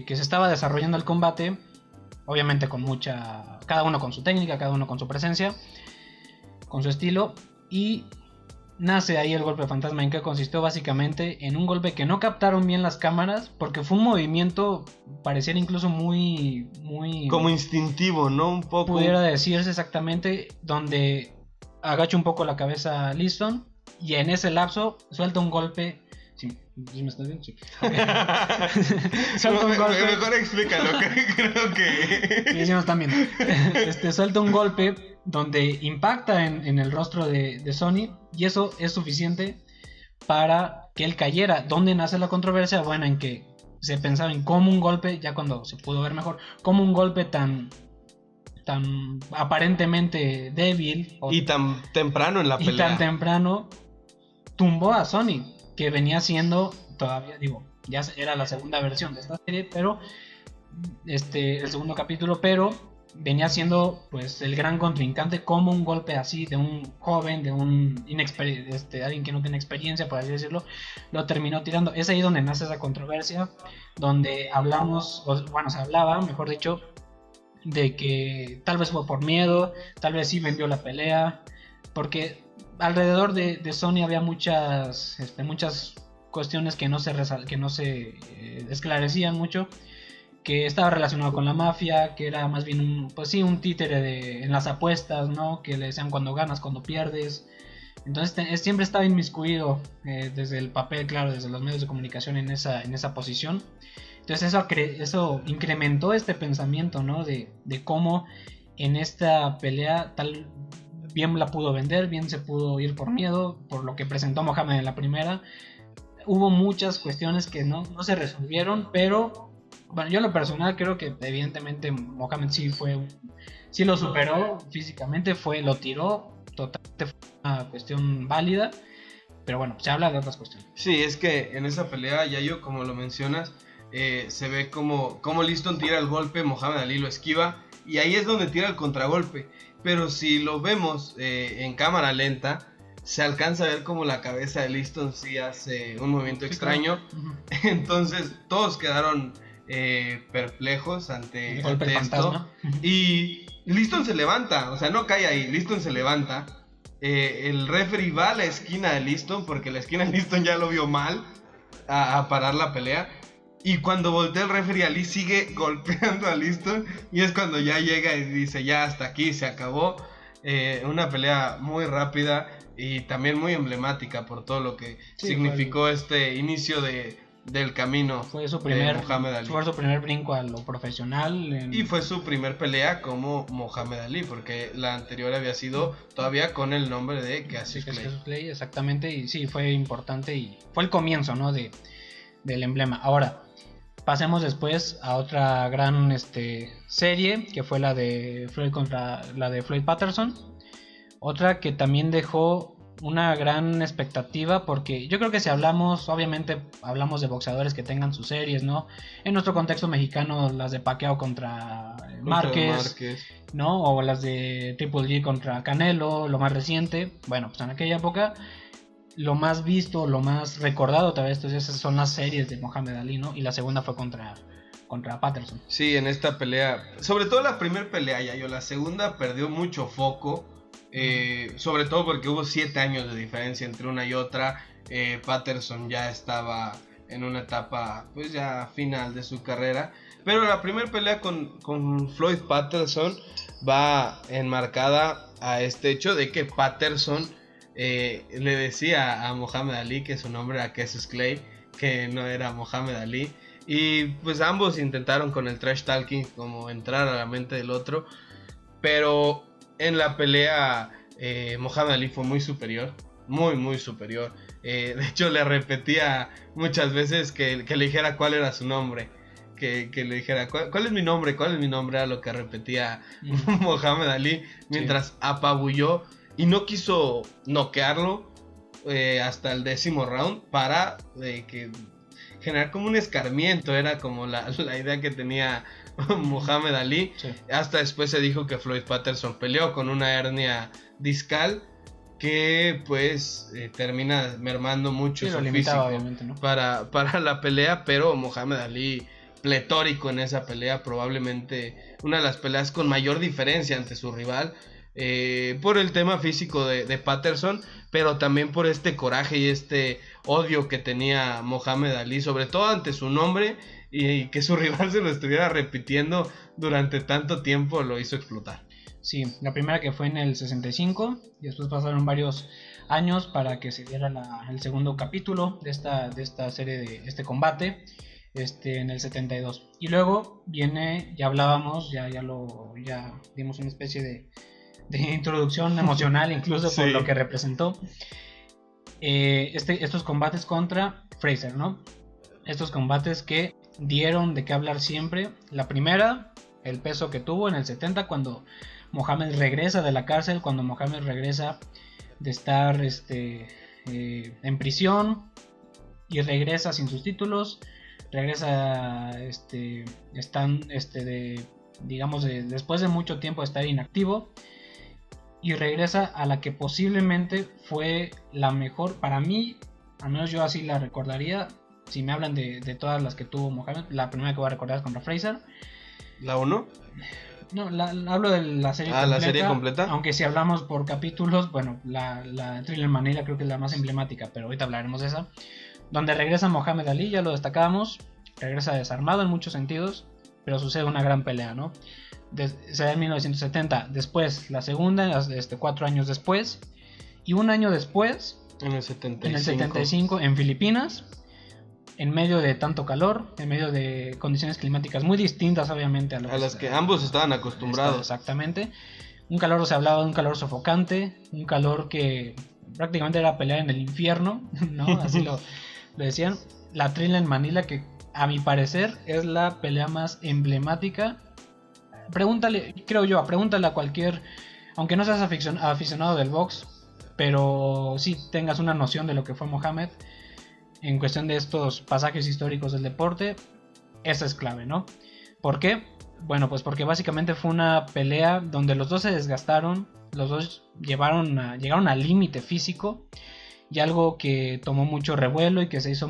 que se estaba desarrollando el combate, obviamente con cada uno con su técnica, cada uno con su presencia, con su estilo, y nace ahí el golpe fantasma. ¿En qué consistió? Básicamente en un golpe que no captaron bien las cámaras, porque fue un movimiento, pareciera incluso muy como instintivo, ¿no? Un poco. Pudiera decirse exactamente, donde agacha un poco la cabeza Liston y en ese lapso suelta un golpe. ¿Sí me estás viendo? Sí. Suelta un golpe. Mejor explícalo, creo que... Sí, nos están viendo. Suelta un golpe donde impacta en el rostro de Sonny, y eso es suficiente para que él cayera. ¿Dónde nace la controversia? Bueno, en que se pensaba en cómo un golpe, ya cuando se pudo ver mejor, cómo un golpe tan aparentemente débil y tan temprano en la pelea, y tan temprano tumbó a Sonny, que venía siendo todavía, ya era la segunda versión de esta serie, pero el segundo capítulo, pero venía siendo pues el gran contrincante. Como un golpe así de un joven, de un alguien que no tiene experiencia, por así decirlo, lo terminó tirando. Es ahí donde nace esa controversia, donde se hablaba, mejor dicho, de que tal vez fue por miedo, tal vez sí vendió la pelea, porque alrededor de Sonny había muchas cuestiones que no se esclarecían mucho, que estaba relacionado con la mafia, que era más bien un títere en las apuestas, ¿no? Que le decían cuando ganas, cuando pierdes. Entonces siempre estaba inmiscuido desde el papel, claro, desde los medios de comunicación en esa posición. Entonces eso incrementó este pensamiento, ¿no? De cómo en esta pelea bien la pudo vender, bien se pudo ir por miedo, por lo que presentó Mohamed en la primera. Hubo muchas cuestiones que no se resolvieron, pero bueno, yo en lo personal creo que evidentemente Mohamed sí lo superó físicamente, lo tiró, totalmente fue una cuestión válida, pero bueno, se habla de otras cuestiones. Sí, es que en esa pelea, Yayo, como lo mencionas, se ve como Liston tira el golpe, Mohamed Ali lo esquiva, y ahí es donde tira el contragolpe, pero si lo vemos en cámara lenta, se alcanza a ver como la cabeza de Liston sí hace un movimiento extraño. Uh-huh. Entonces todos quedaron perplejos ante esto. Fantasma. Y Liston se levanta, o sea, no cae ahí, Liston se levanta. El referee va a la esquina de Liston, porque la esquina de Liston ya lo vio mal, a parar la pelea. Y cuando voltea el referee, Ali sigue golpeando a Liston, y es cuando ya llega y dice, ya hasta aquí, se acabó. Una pelea muy rápida y también muy emblemática por todo lo que significó este inicio del camino. Fue su primer Mohamed Ali. Fue su primer brinco a lo profesional. Y fue su primer pelea como Mohamed Ali, porque la anterior había sido todavía con el nombre de Cassius Clay. Exactamente, y sí, fue importante y fue el comienzo, ¿no? del emblema. Ahora, pasemos después a otra gran serie, que fue la de Floyd Patterson. Otra que también dejó una gran expectativa, porque yo creo que si obviamente hablamos de boxeadores que tengan sus series, ¿no? En nuestro contexto mexicano, las de Pacquiao contra Márquez, ¿no? O las de Triple G contra Canelo, lo más reciente. Bueno, pues en aquella época lo más visto, lo más recordado tal vez, esas son las series de Mohamed Ali, ¿no? Y la segunda fue contra Patterson. Sí, en esta pelea, sobre todo la primera pelea, la segunda perdió mucho foco. Sobre todo porque hubo 7 años de diferencia entre una y otra. Patterson ya estaba en una etapa pues ya final de su carrera, pero la primera pelea con Floyd Patterson va enmarcada a este hecho de que Patterson le decía a Mohamed Ali que su nombre era Cassius Clay, que no era Mohamed Ali, y pues ambos intentaron con el trash talking como entrar a la mente del otro, pero en la pelea Mohamed Ali fue muy superior, muy superior. De hecho le repetía muchas veces que le dijera cuál era su nombre, que le dijera cuál es mi nombre, era lo que repetía Mohamed Ali, mientras apabulló y no quiso noquearlo hasta el 10º round para que generar como un escarmiento, era como la idea que tenía Mohamed Ali. Sí. Hasta después se dijo que Floyd Patterson peleó con una hernia discal que pues termina mermando mucho su físico, ¿no? para la pelea, pero Mohamed Ali pletórico en esa pelea, probablemente una de las peleas con mayor diferencia ante su rival, por el tema físico de Patterson, pero también por este coraje y este odio que tenía Mohamed Ali, sobre todo ante su nombre, y que su rival se lo estuviera repitiendo durante tanto tiempo lo hizo explotar. Sí, la primera que fue en el 65, y después pasaron varios años para que se diera el segundo capítulo de esta serie, de este combate, en el 72. Y luego viene, ya hablábamos, ya dimos una especie de introducción emocional incluso por lo que representó estos combates contra Frazier, ¿no? Estos combates que dieron de qué hablar siempre. La primera, el peso que tuvo en el 70 cuando Mohamed regresa de la cárcel, cuando Mohamed regresa de estar en prisión y regresa sin sus títulos, regresa después de mucho tiempo de estar inactivo, y regresa a la que posiblemente fue la mejor, para mí, al menos yo así la recordaría. Si me hablan de todas las que tuvo Mohamed, la primera que voy a recordar es contra Frazier. ¿La 1? No, hablo de la serie completa. ¿La serie completa? Aunque si hablamos por capítulos, bueno, la Thriller Manila creo que es la más emblemática, pero ahorita hablaremos de esa. Donde regresa Mohamed Ali, ya lo destacábamos, regresa desarmado en muchos sentidos, pero sucede una gran pelea, ¿no? Se da en 1970, después la segunda, 4 años después, y un año después, en el 75, en Filipinas, en medio de tanto calor, en medio de condiciones climáticas muy distintas obviamente a las que ambos estaban acostumbrados. Exactamente, Un calor, se hablaba de un calor sofocante, un calor que prácticamente era pelear en el infierno, ¿no? Así lo decían. La Trilla en Manila, que a mi parecer es la pelea más emblemática. Pregúntale a cualquier, aunque no seas aficionado del box, pero sí tengas una noción de lo que fue Mohamed en cuestión de estos pasajes históricos del deporte, esa es clave, ¿no? ¿Por qué? Bueno, pues porque básicamente fue una pelea donde los dos se desgastaron, los dos llegaron al límite físico, y algo que tomó mucho revuelo y que se hizo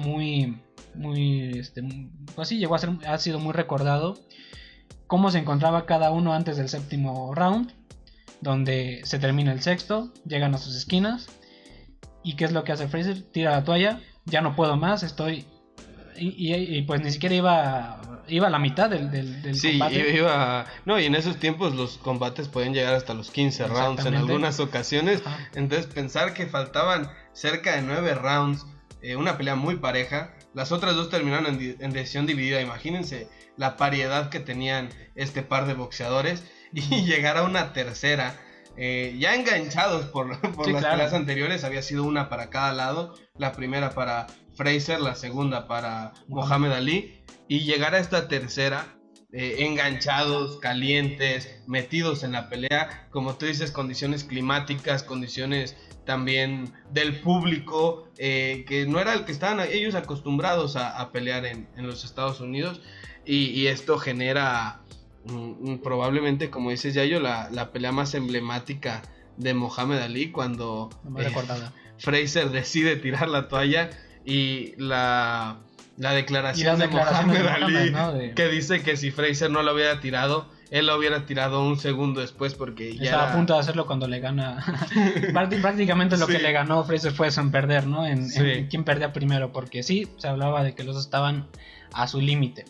pues sí, ha sido muy recordado, cómo se encontraba cada uno antes del séptimo round, donde se termina el sexto, llegan a sus esquinas, y ¿qué es lo que hace Fraser? Tira la toalla, ya no puedo más, estoy... Y pues ni siquiera iba a la mitad del sí, combate. No, y en esos tiempos los combates podían llegar hasta los 15 rounds en algunas ocasiones. Ajá. Entonces pensar que faltaban cerca de 9 rounds, una pelea muy pareja. Las otras dos terminaron en decisión dividida. Imagínense la paridad que tenían este par de boxeadores. Y llegar a una tercera, ya enganchados por sí, las peleas anteriores. Había sido una para cada lado. La primera para Fraser, la segunda para Mohamed Ali. Y llegar a esta tercera, enganchados, calientes, metidos en la pelea, como tú dices, condiciones climáticas, condiciones también del público, que no era el que estaban ellos acostumbrados a pelear en los Estados Unidos, y esto genera probablemente, como dices Yayo, la pelea más emblemática de Mohamed Ali, cuando Fraser decide tirar la toalla, y la declaración de Mohamed Ali, ¿no? Que dice que si Fraser no lo hubiera tirado, él lo hubiera tirado un segundo después, porque ya estaba a punto de hacerlo cuando le gana. Prácticamente lo que le ganó Fraser fue eso, en perder, ¿no? En quién perdía primero, porque sí, se hablaba de que los dos estaban a su límite.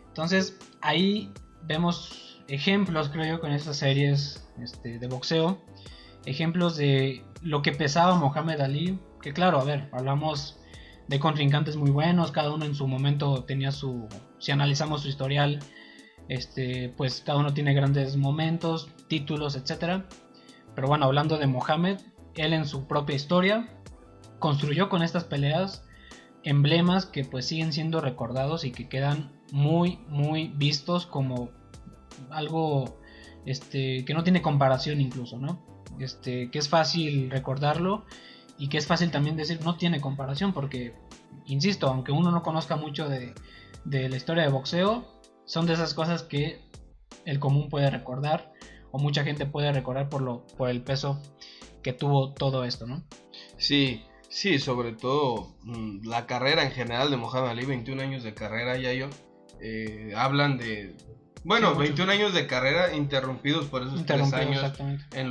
Entonces, ahí vemos ejemplos, creo yo, con estas series de boxeo, ejemplos de lo que pesaba Mohamed Ali, que claro, a ver, hablamos de contrincantes muy buenos, cada uno en su momento tenía si analizamos su historial, pues cada uno tiene grandes momentos, títulos, etcétera. Pero bueno, hablando de Mohamed, él en su propia historia construyó con estas peleas emblemas que pues siguen siendo recordados y que quedan muy muy vistos como algo que no tiene comparación incluso, ¿no? Que es fácil recordarlo y que es fácil también decir no tiene comparación, porque insisto, aunque uno no conozca mucho de la historia de boxeo, son de esas cosas que el común puede recordar, o mucha gente puede recordar por el peso que tuvo todo esto, ¿no? Sí, sobre todo la carrera en general de Mohamed Ali, 21 años de carrera, Yayo. Hablan de... Bueno, sí, 21 años de carrera interrumpidos por esos 3 años en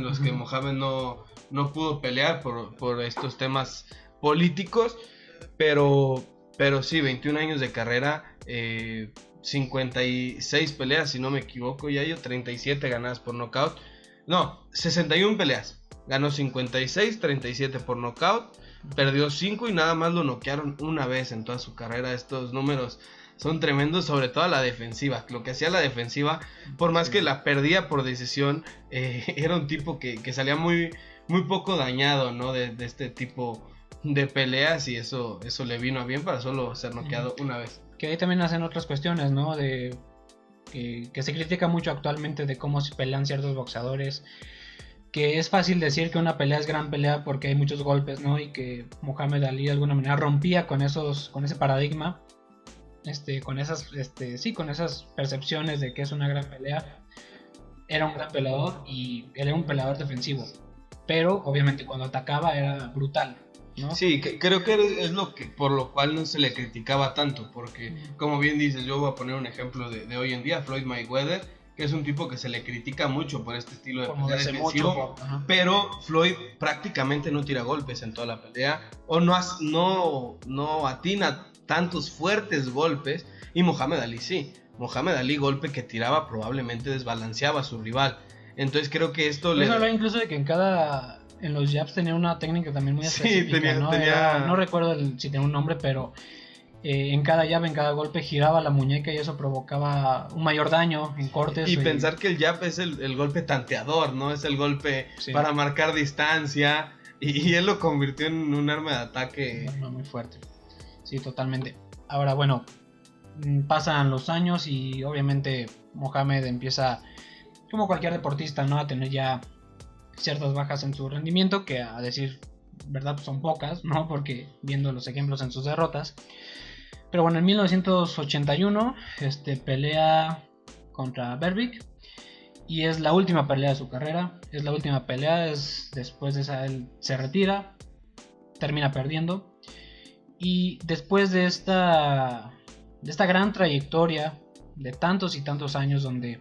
los que Mohamed no pudo pelear por estos temas políticos, pero sí, 21 años de carrera, 56 peleas, si no me equivoco, Yayo, 37 ganadas por nocaut. No, 61 peleas, ganó 56, 37 por nocaut, perdió 5 y nada más lo noquearon una vez en toda su carrera. Estos números son tremendos, sobre todo a la defensiva. Lo que hacía la defensiva, por más que la perdía por decisión, era un tipo que salía muy, muy poco dañado, ¿no? De este tipo de peleas, y eso le vino a bien para solo ser noqueado una vez. Que ahí también hacen otras cuestiones, ¿no? Que se critica mucho actualmente de cómo se pelean ciertos boxeadores. Que es fácil decir que una pelea es gran pelea porque hay muchos golpes, ¿no? Y que Mohamed Ali de alguna manera rompía con ese paradigma. Con esas percepciones de que es una gran pelea. Era un gran peleador y él era un peleador defensivo, pero obviamente cuando atacaba era brutal, ¿no? Sí, creo que es por lo cual no se le criticaba tanto, porque como bien dices, yo voy a poner un ejemplo de hoy en día, Floyd Mayweather, que es un tipo que se le critica mucho por este estilo de pelea defensivo, pero Floyd prácticamente no tira golpes en toda la pelea, o no atina tantos fuertes golpes, y Mohamed Ali sí. Mohamed Ali, golpe que tiraba, probablemente desbalanceaba a su rival. Entonces creo que esto le... Eso incluso de que en los jabs tenía una técnica también muy específica, sí, ¿no? No recuerdo si tenía un nombre, pero en cada llave, en cada golpe giraba la muñeca y eso provocaba un mayor daño en cortes. Y pensar que el jab es el golpe tanteador, ¿no? Es el golpe para marcar distancia y él lo convirtió en un arma de ataque. Un arma muy fuerte. Sí, totalmente. Ahora, bueno, pasan los años y obviamente Mohamed empieza, como cualquier deportista, ¿no?, a tener ya ciertas bajas en su rendimiento, que a decir verdad pues son pocas, ¿no?, porque viendo los ejemplos en sus derrotas. Pero bueno, en 1981 pelea contra Berbick y es la última pelea de su carrera. Es la última pelea, después de esa él se retira, termina perdiendo. Y después de esta gran trayectoria de tantos y tantos años donde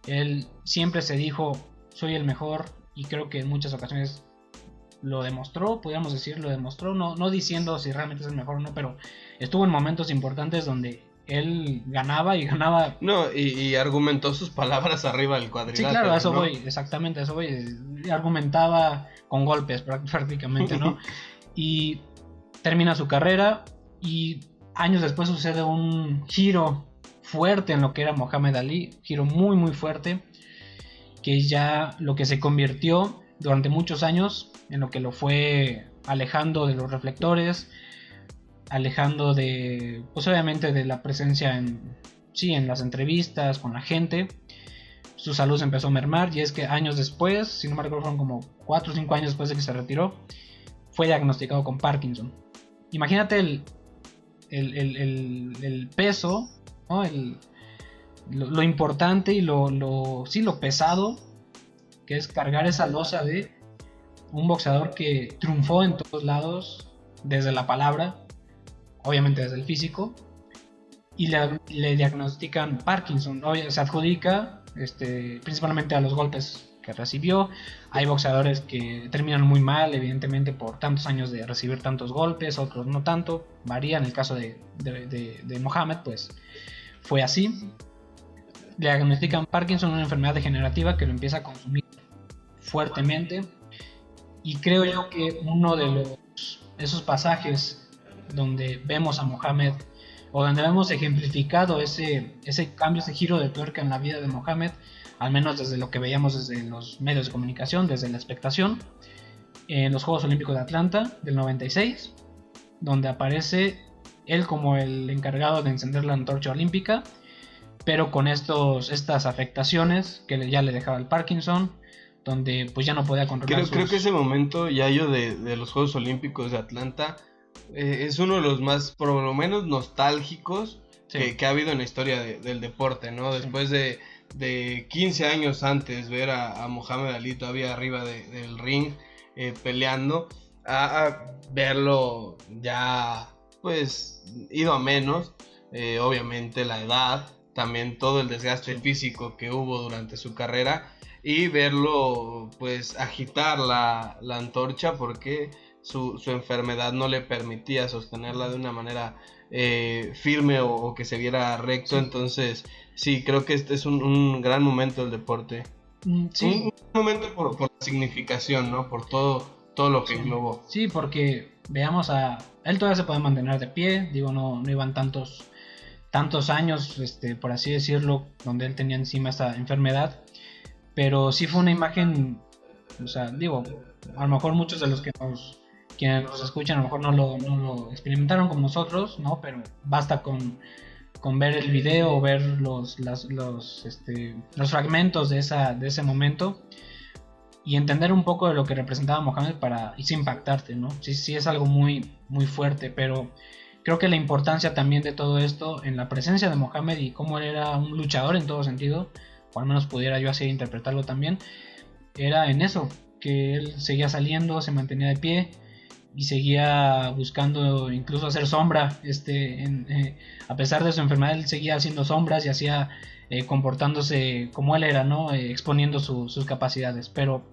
él siempre se dijo soy el mejor, y creo que en muchas ocasiones lo demostró, podríamos decir, no diciendo si realmente es el mejor o no, pero estuvo en momentos importantes donde él ganaba y ganaba. No, y argumentó sus palabras arriba del cuadrilátero. Sí, claro, a eso voy, exactamente, a eso voy. Argumentaba con golpes prácticamente, ¿no? Y termina su carrera y años después sucede un giro fuerte en lo que era Mohamed Ali, giro muy muy fuerte, que ya lo que se convirtió durante muchos años en lo que lo fue alejando de los reflectores, alejando de, pues obviamente de la presencia en las entrevistas con la gente. Su salud se empezó a mermar y es que años después, si no me recuerdo, fueron como 4 o 5 años después de que se retiró, fue diagnosticado con Parkinson. Imagínate el peso, ¿no?, lo importante y lo pesado que es cargar esa losa de un boxeador que triunfó en todos lados, desde la palabra, obviamente desde el físico, y le diagnostican Parkinson. Se adjudica principalmente a los golpes que recibió. Hay boxeadores que terminan muy mal, evidentemente, por tantos años de recibir tantos golpes, otros no tanto, varía. En el caso de Mohamed, pues fue así. Le diagnostican Parkinson, una enfermedad degenerativa que lo empieza a consumir fuertemente, y creo yo que uno de esos pasajes donde vemos a Mohamed, o donde vemos ejemplificado ese cambio, ese giro de tuerca en la vida de Mohamed, al menos desde lo que veíamos desde los medios de comunicación, desde la expectación, en los Juegos Olímpicos de Atlanta del 96, donde aparece él como el encargado de encender la antorcha olímpica, pero con estas afectaciones que ya le dejaba el Parkinson, donde pues ya no podía controlar creo que ese momento, Yayo, de los Juegos Olímpicos de Atlanta es uno de los más, por lo menos, nostálgicos que ha habido en la historia del deporte, ¿no? Sí. Después de 15 años antes, ver a Mohamed Ali todavía arriba del ring peleando, a verlo ya pues ido a menos, obviamente la edad, también todo el desgaste físico que hubo durante su carrera, y verlo pues agitar la antorcha porque su enfermedad no le permitía sostenerla de una manera firme o que se viera recto. Sí. Entonces sí, creo que este es un gran momento del deporte. Sí. Un momento por la significación, ¿no? Por todo lo que englobó. Sí, porque veamos él todavía se puede mantener de pie, digo, no iban tantos años, por así decirlo, donde él tenía encima esta enfermedad, pero sí fue una imagen, o sea, digo, a lo mejor muchos de los quienes nos escuchan a lo mejor no lo experimentaron como nosotros, ¿no? Pero basta con ver el video o ver los fragmentos de ese momento y entender un poco de lo que representaba Mohamed para impactarte, ¿no? Sí es algo muy, muy fuerte, pero creo que la importancia también de todo esto en la presencia de Mohamed y cómo él era un luchador en todo sentido, o al menos pudiera yo así interpretarlo también, era en eso, que él seguía saliendo, se mantenía de pie y seguía buscando incluso hacer sombra, a pesar de su enfermedad él seguía haciendo sombras y hacía comportándose como él era, ¿no? Exponiendo sus capacidades, pero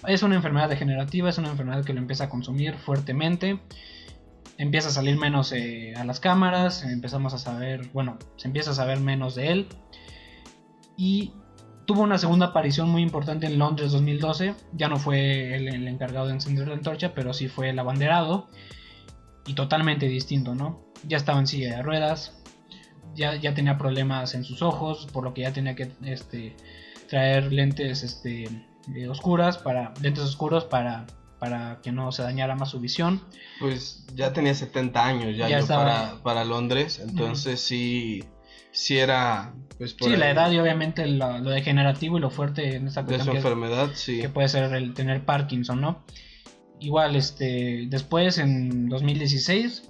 es una enfermedad degenerativa, es una enfermedad que lo empieza a consumir fuertemente, empieza a salir menos a las cámaras, se empieza a saber menos de él, y tuvo una segunda aparición muy importante en Londres 2012. Ya no fue él el encargado de encender la antorcha, pero sí fue el abanderado, y totalmente distinto, ¿no? ya estaba en silla de ruedas, ya tenía problemas en sus ojos, por lo que ya tenía que traer lentes lentes oscuros para que no se dañara más su visión. Pues ya tenía 70 años ya estaba... para Londres, entonces sí era pues por sí, ahí. La edad y obviamente lo degenerativo y lo fuerte en esta cuestión de su enfermedad, sí. Que puede ser el tener Parkinson, ¿no? Igual, después en 2016,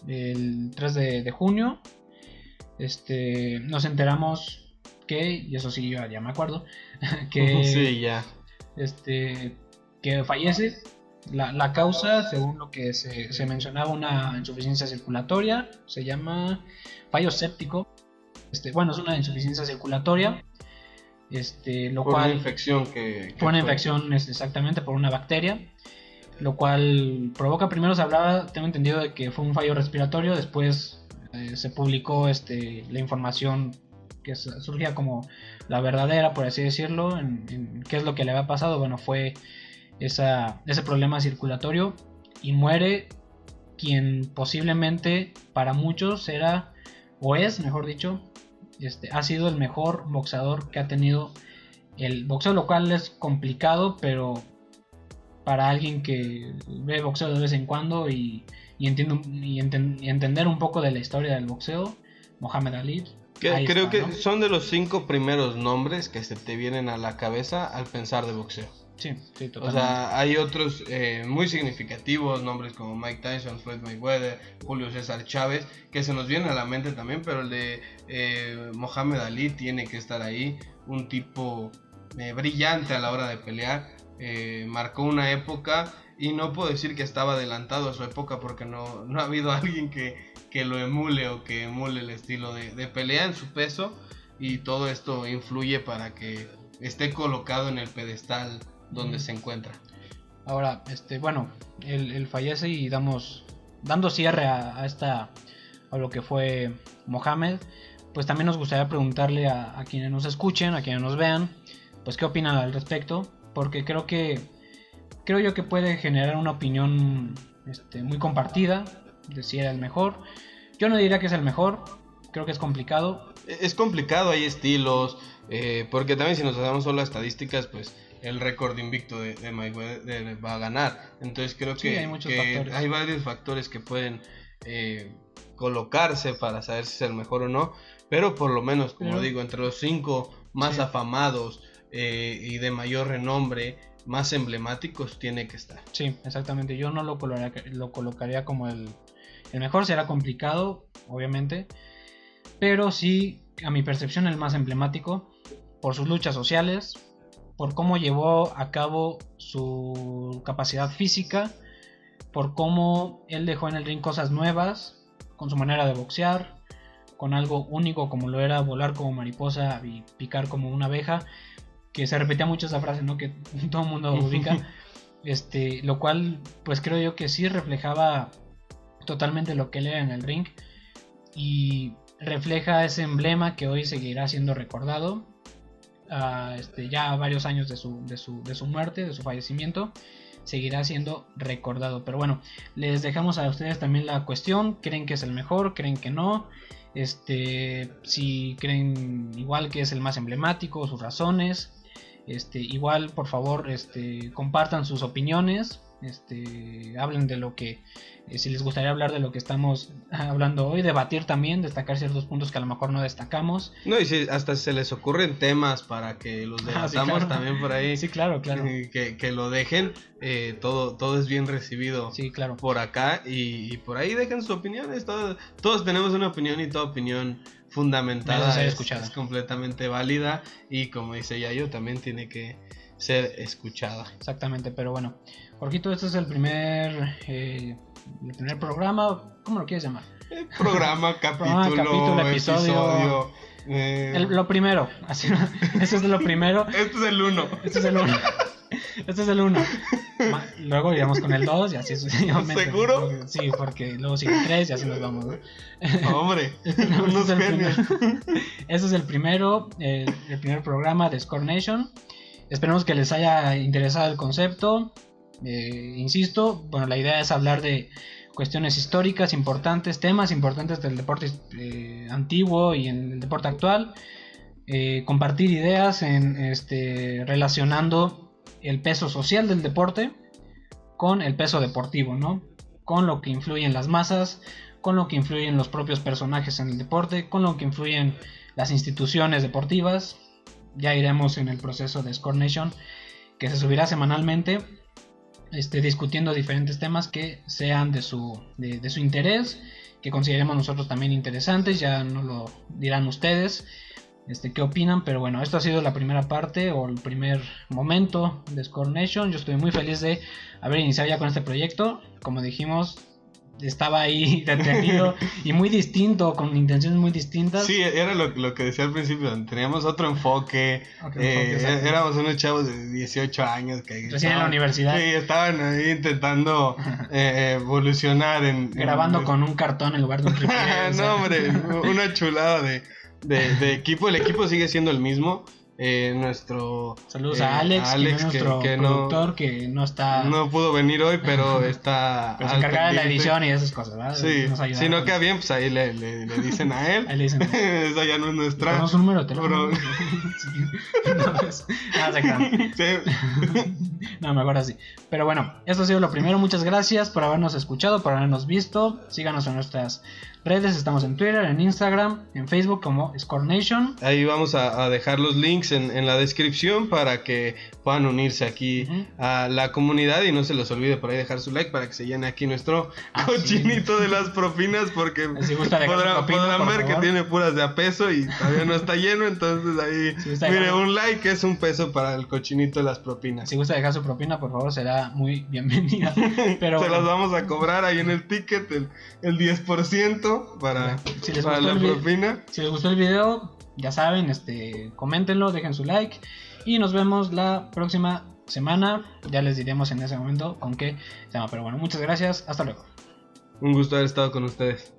el 3 de junio, nos enteramos que, y eso sí, yo ya me acuerdo, que sí, ya. Que fallece. La causa, según lo que se mencionaba, una insuficiencia circulatoria, se llama fallo séptico. Es una insuficiencia circulatoria, lo por cual una infección por una infección, exactamente, por una bacteria, lo cual provoca, primero se hablaba, tengo entendido, de que fue un fallo respiratorio. Después se publicó la información que surgía como la verdadera, por así decirlo, en qué es lo que le había pasado. Bueno, fue ese problema circulatorio, y muere quien posiblemente para muchos era, o es, mejor dicho, ha sido el mejor boxeador que ha tenido el boxeo, lo cual es complicado, pero para alguien que ve boxeo de vez en cuando y entender un poco de la historia del boxeo, Muhammad Ali. Creo que son de los 5 primeros nombres que se te vienen a la cabeza al pensar de boxeo. Sí, totalmente. O sea, hay otros muy significativos, nombres como Mike Tyson, Floyd Mayweather, Julio César Chávez, que se nos vienen a la mente también, pero el de Muhammad Ali tiene que estar ahí. Un tipo brillante a la hora de pelear, marcó una época, y no puedo decir que estaba adelantado a su época, porque no ha habido alguien que lo emule o que emule el estilo de pelea en su peso, y todo esto influye para que esté colocado en el pedestal donde se encuentra. Ahora, él fallece, y dando cierre a lo que fue Mohamed. Pues también nos gustaría preguntarle a quienes nos escuchen, a quienes nos vean, pues qué opinan al respecto, porque creo yo que puede generar una opinión muy compartida de si era el mejor. Yo no diría que es el mejor, creo que es complicado. Es complicado, hay estilos, porque también si nos damos solo estadísticas, pues el récord invicto de Mayweather va a ganar. Entonces creo que hay varios factores que pueden colocarse para saber si es el mejor o no, pero por lo menos, como digo, entre los 5 más afamados y de mayor renombre, más emblemáticos, tiene que estar. Sí, exactamente. Yo no lo colocaría como el mejor. Será complicado, obviamente, pero sí, a mi percepción, el más emblemático, por sus luchas sociales, por cómo llevó a cabo su capacidad física, por cómo él dejó en el ring cosas nuevas, con su manera de boxear, con algo único como lo era volar como mariposa y picar como una abeja, que se repetía mucho esa frase, ¿no? Que todo el mundo ubica. Lo cual, pues creo yo que sí reflejaba totalmente lo que él era en el ring, y refleja ese emblema que hoy seguirá siendo recordado, ya a varios años de su muerte, de su fallecimiento, seguirá siendo recordado. Pero bueno, les dejamos a ustedes también la cuestión: ¿creen que es el mejor? ¿Creen que no? Si creen igual que es el más emblemático, sus razones. Igual, por favor, compartan sus opiniones, hablen de lo que, si les gustaría hablar de lo que estamos hablando hoy, debatir también, destacar ciertos puntos que a lo mejor no destacamos. No, y si hasta se les ocurren temas para que los debatamos, sí, claro. También por ahí. Sí, claro. Que lo dejen, todo es bien recibido, sí, claro. Por acá, y por ahí dejen sus opiniones. Todos tenemos una opinión, y toda opinión fundamentada es completamente válida, y como dice Yayo, también tiene que ser escuchada. Exactamente, pero bueno, Jorgito, este es el primer programa, ¿cómo lo quieres llamar? Programa, capítulo, episodio. Lo primero, así, eso es lo primero. Este es el 1. Este es el 1. Luego iremos con el 2 y así sucesivamente. ¿Seguro? Sí, porque luego sigue el 3 y así nos vamos, ¿no? Hombre, este es el primero, el primer programa de Score Nation. Esperemos que les haya interesado el concepto. Insisto, bueno, la idea es hablar de cuestiones históricas importantes, temas importantes del deporte antiguo y en el deporte actual. Compartir ideas relacionando el peso social del deporte con el peso deportivo, ¿no? Con lo que influyen las masas, con lo que influyen los propios personajes en el deporte, con lo que influyen las instituciones deportivas. Ya iremos en el proceso de Score Nation, que se subirá semanalmente, discutiendo diferentes temas que sean de su interés, que consideremos nosotros también interesantes. Ya nos lo dirán ustedes qué opinan, pero bueno, esto ha sido la primera parte o el primer momento de Score Nation. Yo estoy muy feliz de haber iniciado ya con este proyecto. Como dijimos, estaba ahí detenido y muy distinto, con intenciones muy distintas. Sí, era lo que decía al principio, teníamos otro enfoque, éramos unos chavos de 18 años que recién en la universidad. Sí, estaban ahí intentando evolucionar grabando con un cartón en lugar de un tripié. No, hombre, una chulada de equipo. El equipo sigue siendo el mismo. Nuestro saludos a Alex, que es nuestro productor, que no está, no pudo venir hoy, pero está pero se encarga de la edición y esas cosas, ¿verdad? Sí, si no queda bien, pues ahí le dicen a él. Ahí le dicen, esa ya no es nuestra. Ponemos un número de teléfono. No, mejor así. Pero bueno, esto ha sido lo primero. Muchas gracias por habernos escuchado, por habernos visto. Síganos en nuestras redes, estamos en Twitter, en Instagram, en Facebook como Score Nation. Ahí vamos a dejar los links en la descripción para que puedan unirse aquí a la comunidad, y no se les olvide por ahí dejar su like para que se llene aquí nuestro cochinito de las propinas, porque si gusta podrán ver que tiene puras de a peso y todavía no está lleno. Entonces ahí mire, un like es un peso para el cochinito de las propinas. Si gusta dejar su propina, por favor, será muy bienvenida. Pero se las vamos a cobrar ahí en el ticket, el 10% para la propina. Si les gustó el video, ya saben, coméntenlo, dejen su like y nos vemos la próxima semana. Ya les diremos en ese momento con qué tema. Pero bueno, muchas gracias, hasta luego. Un gusto haber estado con ustedes.